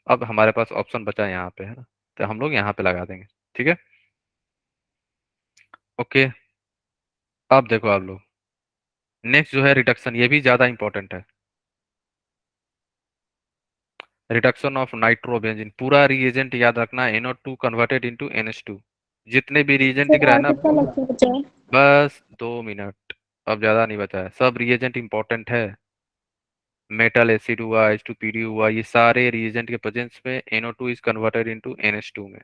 Speaker 2: अब हमारे पास ऑप्शन बचा है यहाँ पे, है ना, तो हम लोग यहाँ पे लगा देंगे। ठीक है, ओके। अब देखो आप लोग, नेक्स्ट जो है रिडक्शन, ये भी ज्यादा इंपॉर्टेंट है, रिडक्शन ऑफ नाइट्रोबेंजीन, पूरा रिएजेंट याद रखना, NO2 कन्वर्टेड इनटू NH2, जितने भी रिएजेंट दिख
Speaker 6: सर
Speaker 2: रहा है
Speaker 6: और
Speaker 2: ना,
Speaker 6: कितना लेक्चर बचा है?
Speaker 2: बस 2 मिनट, अब ज्यादा नहीं बचा है, सब रिएजेंट इंपॉर्टेंट है, मेटल एसिड हुआ, H2PD हुआ, ये सारे रिएजेंट के प्रेजेंस में NO2 is converted into NH2 में,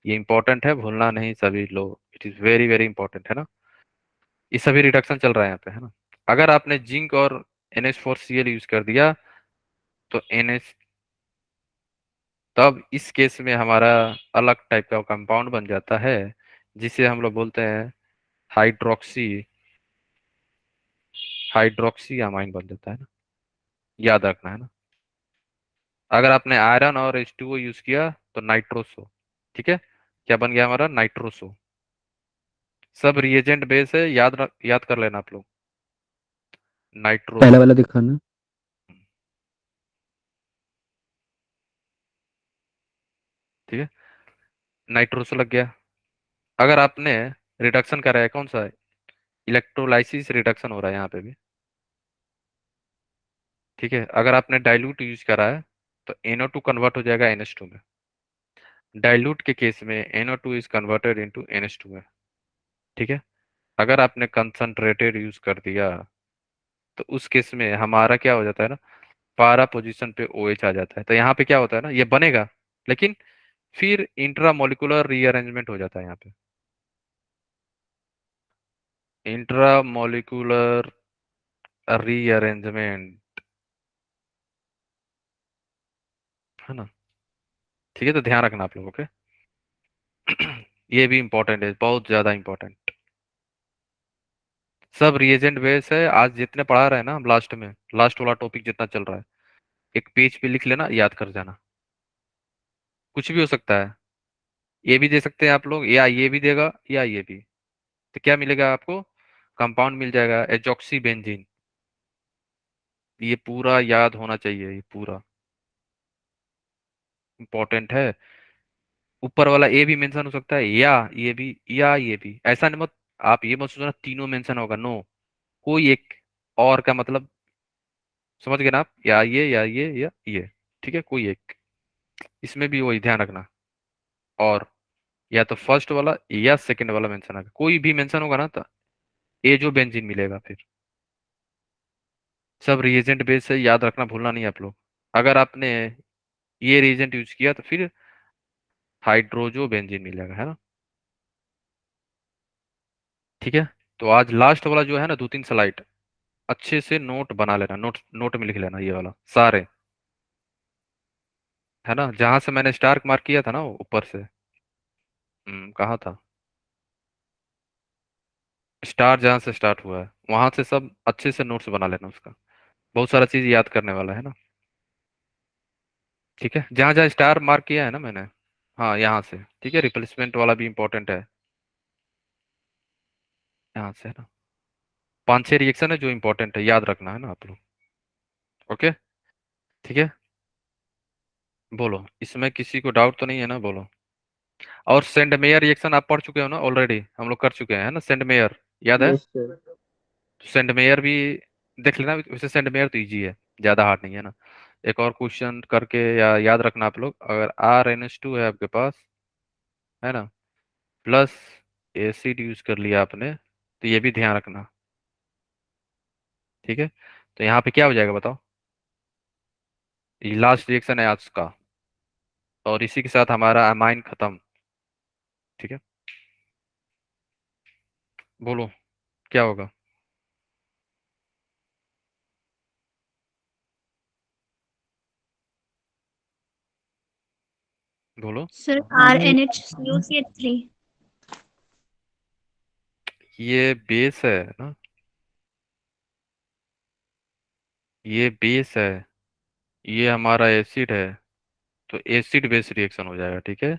Speaker 2: ये इंपॉर्टेंट है, भूलना नहीं सभी लोग, it is very very important, है ना। ये सभी रिडक्शन चल रहा है यहाँ पे, है ना। अगर आपने जिंक और NH4Cl यूज कर दिया तो NH, तब इस केस में हमारा अलग टाइप का कंपाउंड बन जाता है जिसे हम लोग बोलते हैं हाइड्रोक्सी हाइड्रोक्सी अमाइन बन जाता है ना, याद रखना है ना। अगर आपने आयरन और H2O यूज किया तो नाइट्रोसो, ठीक है, क्या बन गया हमारा नाइट्रोसो। सब रिएजेंट बेस है, याद कर लेना आप लोग,
Speaker 3: पहला
Speaker 2: नाइट्रोसो।
Speaker 3: वाला दिखाना।
Speaker 2: ठीक है, नाइट्रोसो लग गया। अगर आपने रिडक्शन करा है, कौन सा है, इलेक्ट्रोलाइसिस रिडक्शन हो रहा है यहाँ पे भी, ठीक है। अगर आपने डाइल्यूट यूज करा है तो NO2 कन्वर्ट हो जाएगा NH2 में। डाइल्यूट के केस में NO2 is converted into NH2 में, ठीक है। अगर आपने कंसंट्रेटेड यूज कर दिया तो उस केस में हमारा क्या हो जाता है ना, पारा पोजीशन पे OH आ जाता है। तो यहाँ पे क्या होता है ना, ये बनेगा लेकिन फिर इंट्रामोलिकुलर रीअरेंजमेंट हो जाता है यहाँ पे, इंट्रामोलिकुलर रीअरेंजमेंट, है ना। ठीक है, तो ध्यान रखना आप लोगों के। ये भी इंपॉर्टेंट है, बहुत ज्यादा इंपॉर्टेंट। सब रिएजेंट बेस है। आज जितने पढ़ा रहे हैं ना हम, लास्ट में लास्ट वाला टॉपिक जितना चल रहा है, एक पेज पे लिख लेना, याद कर जाना। कुछ भी हो सकता है, ये भी दे सकते हैं आप लोग, या ये भी देगा या ये भी। तो क्या मिलेगा आपको, कंपाउंड मिल जाएगा एजॉक्सी बेंजीन। ये पूरा याद होना चाहिए, ये पूरा इंपॉर्टेंट है। ऊपर वाला ए भी मेंशन हो सकता है, या ये भी, या ये भी। ऐसा नहीं, मत आप ये मत सोचना तीनों मेंशन होगा, नो, कोई एक और का मतलब, समझ गए ना आप, या ये या ये या ये, ठीक है, कोई एक। इसमें भी वही ध्यान रखना, और या तो फर्स्ट वाला या सेकंड वाला मेंशन होगा, कोई भी मेंशन होगा ना तो ए जो बेंजीन मिलेगा फिर। सब रिएजेंट बेस से, याद रखना, भूलना नहीं आप लोग। अगर आपने ये रिएजेंट यूज किया तो फिर हाइड्रोजो बेंजीन मिलेगा, है ना। ठीक है, तो आज लास्ट वाला जो है ना, 2-3 स्लाइड अच्छे से नोट बना लेना, नोट नोट में लिख लेना ये वाला सारे, है ना। जहां से मैंने स्टार मार्क किया था ना, वो ऊपर से, कहाँ था स्टार, जहां से स्टार्ट हुआ है वहां से सब अच्छे से नोट्स बना लेना उसका। बहुत सारा चीज याद करने वाला है ना। ठीक है, जहां जहां स्टार मार्क किया है ना मैंने, हाँ यहाँ से, ठीक है। रिप्लेसमेंट वाला भी इंपॉर्टेंट है, यहाँ से, है ना। 5-6 रिएक्शन है जो इंपॉर्टेंट है, याद रखना है ना आप लोग। ओके, ठीक है। बोलो, इसमें किसी को डाउट तो नहीं है ना, बोलो। और सेंड मेयर रिएक्शन आप पढ़ चुके हो ना, ऑलरेडी हम लोग कर चुके हैं ना, सेंड मेयर याद है।
Speaker 4: Yes sir.
Speaker 2: सेंड मेयर भी देख लेना, वैसे सेंड मेयर तो इजी है, ज्यादा हार्ड नहीं है ना। एक और क्वेश्चन करके या याद रखना आप लोग, अगर RNH2 है आपके पास, है ना, प्लस एसिड यूज कर लिया आपने, तो ये भी ध्यान रखना, ठीक है। तो यहाँ पे क्या हो जाएगा बताओ, ये लास्ट रिएक्शन है आज का, और इसी के साथ हमारा अमाइन खत्म, ठीक है। बोलो क्या होगा, बोलो।
Speaker 6: Sir RNH COCH3।
Speaker 2: ये बेस है ना, ये बेस है, ये हमारा एसिड है, तो एसिड बेस रिएक्शन हो जाएगा, ठीक है।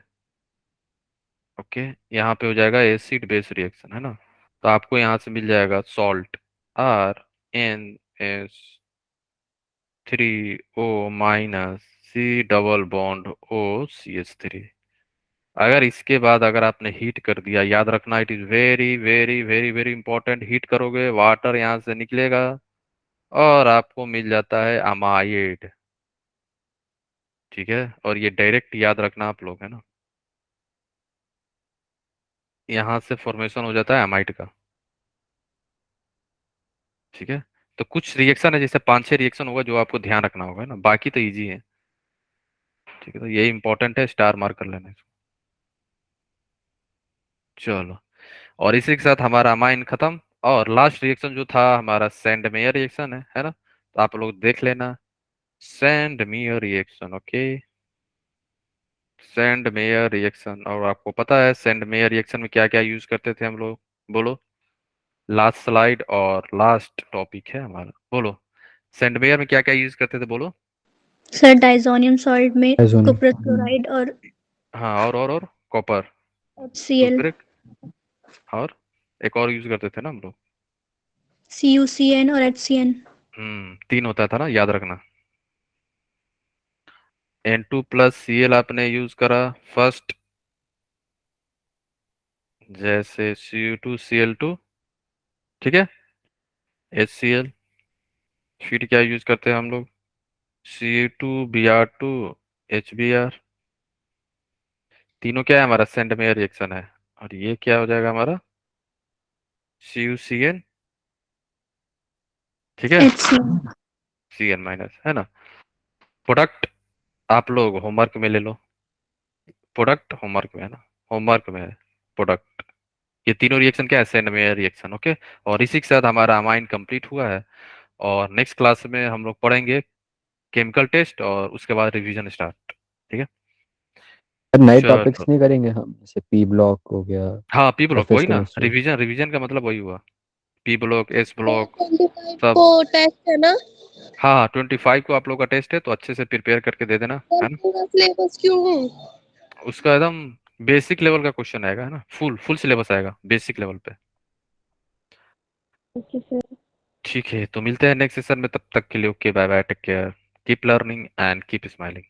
Speaker 2: ओके, यहाँ पे हो जाएगा एसिड बेस रिएक्शन, है ना। तो आपको यहाँ से मिल जाएगा salt, RNH3O- C double bond OCH3। अगर इसके बाद अगर आपने हीट कर दिया, याद रखना, it is very very very very important, heat करोगे वाटर यहाँ से निकलेगा और आपको मिल जाता है अमाइड, ठीक है। और ये डायरेक्ट याद रखना आप लोग, है ना, यहाँ से फॉर्मेशन हो जाता है अमाइड का, ठीक है। तो कुछ रिएक्शन है, जैसे 5-6 रिएक्शन होगा जो आपको ध्यान रखना होगा, है ना, बाकी तो इजी है, ठीक है। तो ये इंपॉर्टेंट है, स्टार मार्क कर लेना इसको। चलो, और इसी के साथ हमारा अमाइन खत्म। और लास्ट रिएक्शन जो था हमारा सेंडमेयर रिएक्शन है ना, तो आप लोग देख लेना, send me a reaction, okay, send me a reaction. और आपको पता है सेंड मी अ रिएक्शन में क्या क्या यूज करते थे हम लोग, बोलो। लास्ट स्लाइड और लास्ट टॉपिक है हमारा, बोलो। सेंड मी अ में क्या क्या यूज करते थे, बोलो।
Speaker 6: सर डाइजोनियम सॉल्ट में
Speaker 3: डाइजोनियम।
Speaker 6: कुप्रस क्लोराइड और
Speaker 2: हाँ, और कॉपर,
Speaker 6: HCl,
Speaker 2: दूसरे, और एक और यूज करते थे ना हम लोग।
Speaker 6: CuCN और HCN।
Speaker 2: 3 होता था ना, याद रखना। N2+Cl आपने यूज करा फर्स्ट, जैसे Cu2Cl2, ठीक है, HCl। फिर क्या यूज करते हैं हम लोग, Cu2Br2 HBr। तीनों क्या है हमारा, सेंड मेयर रिएक्शन है। और ये क्या हो जाएगा हमारा, CuCN, ठीक है,
Speaker 6: HCN।
Speaker 2: Cn- है ना। प्रोडक्ट आप लोग होमवर्क में ले लो, प्रोडक्ट होमवर्क में है ना, होमवर्क में है प्रोडक्ट। ये तीनों रिएक्शन क्या है, सेंड मेयर रिएक्शन, ओके। और इसी के साथ हमारा अमाइन कंप्लीट हुआ है। और नेक्स्ट क्लास में हम लोग पढ़ेंगे केमिकल टेस्ट और उसके बाद रिवीजन स्टार्ट, ठीक है।
Speaker 3: नए
Speaker 2: चलो,
Speaker 3: टॉपिक्स नहीं करेंगे हम, जैसे पी ब्लॉक हो गया,
Speaker 2: हाँ पी ब्लॉक
Speaker 3: सरफेस
Speaker 2: वही ना,
Speaker 3: केमिस्ट्री।
Speaker 2: रिवीजन, रिवीजन का मतलब वही हुआ, पी ब्लॉक, एस ब्लॉक
Speaker 8: 25
Speaker 2: सब।
Speaker 8: को टेस्ट है ना?
Speaker 2: हाँ 25 को आप लोग का टेस्ट है, तो अच्छे से प्रिपेयर करके दे देना,
Speaker 8: सर
Speaker 2: है ना।
Speaker 8: पूरा सिलेबस क्यों?
Speaker 2: उसका एकदम बेसिक लेवल का क्वेश्चन आएगा, है ना, फुल फुल सिलेबस आएगा बेसिक लेवल पे।
Speaker 8: Okay sir.
Speaker 2: ठीक है, तो मिलते हैं नेक्स्ट सेशन में, तब तक के लिए okay, bye bye, take care, keep learning and keep smiling.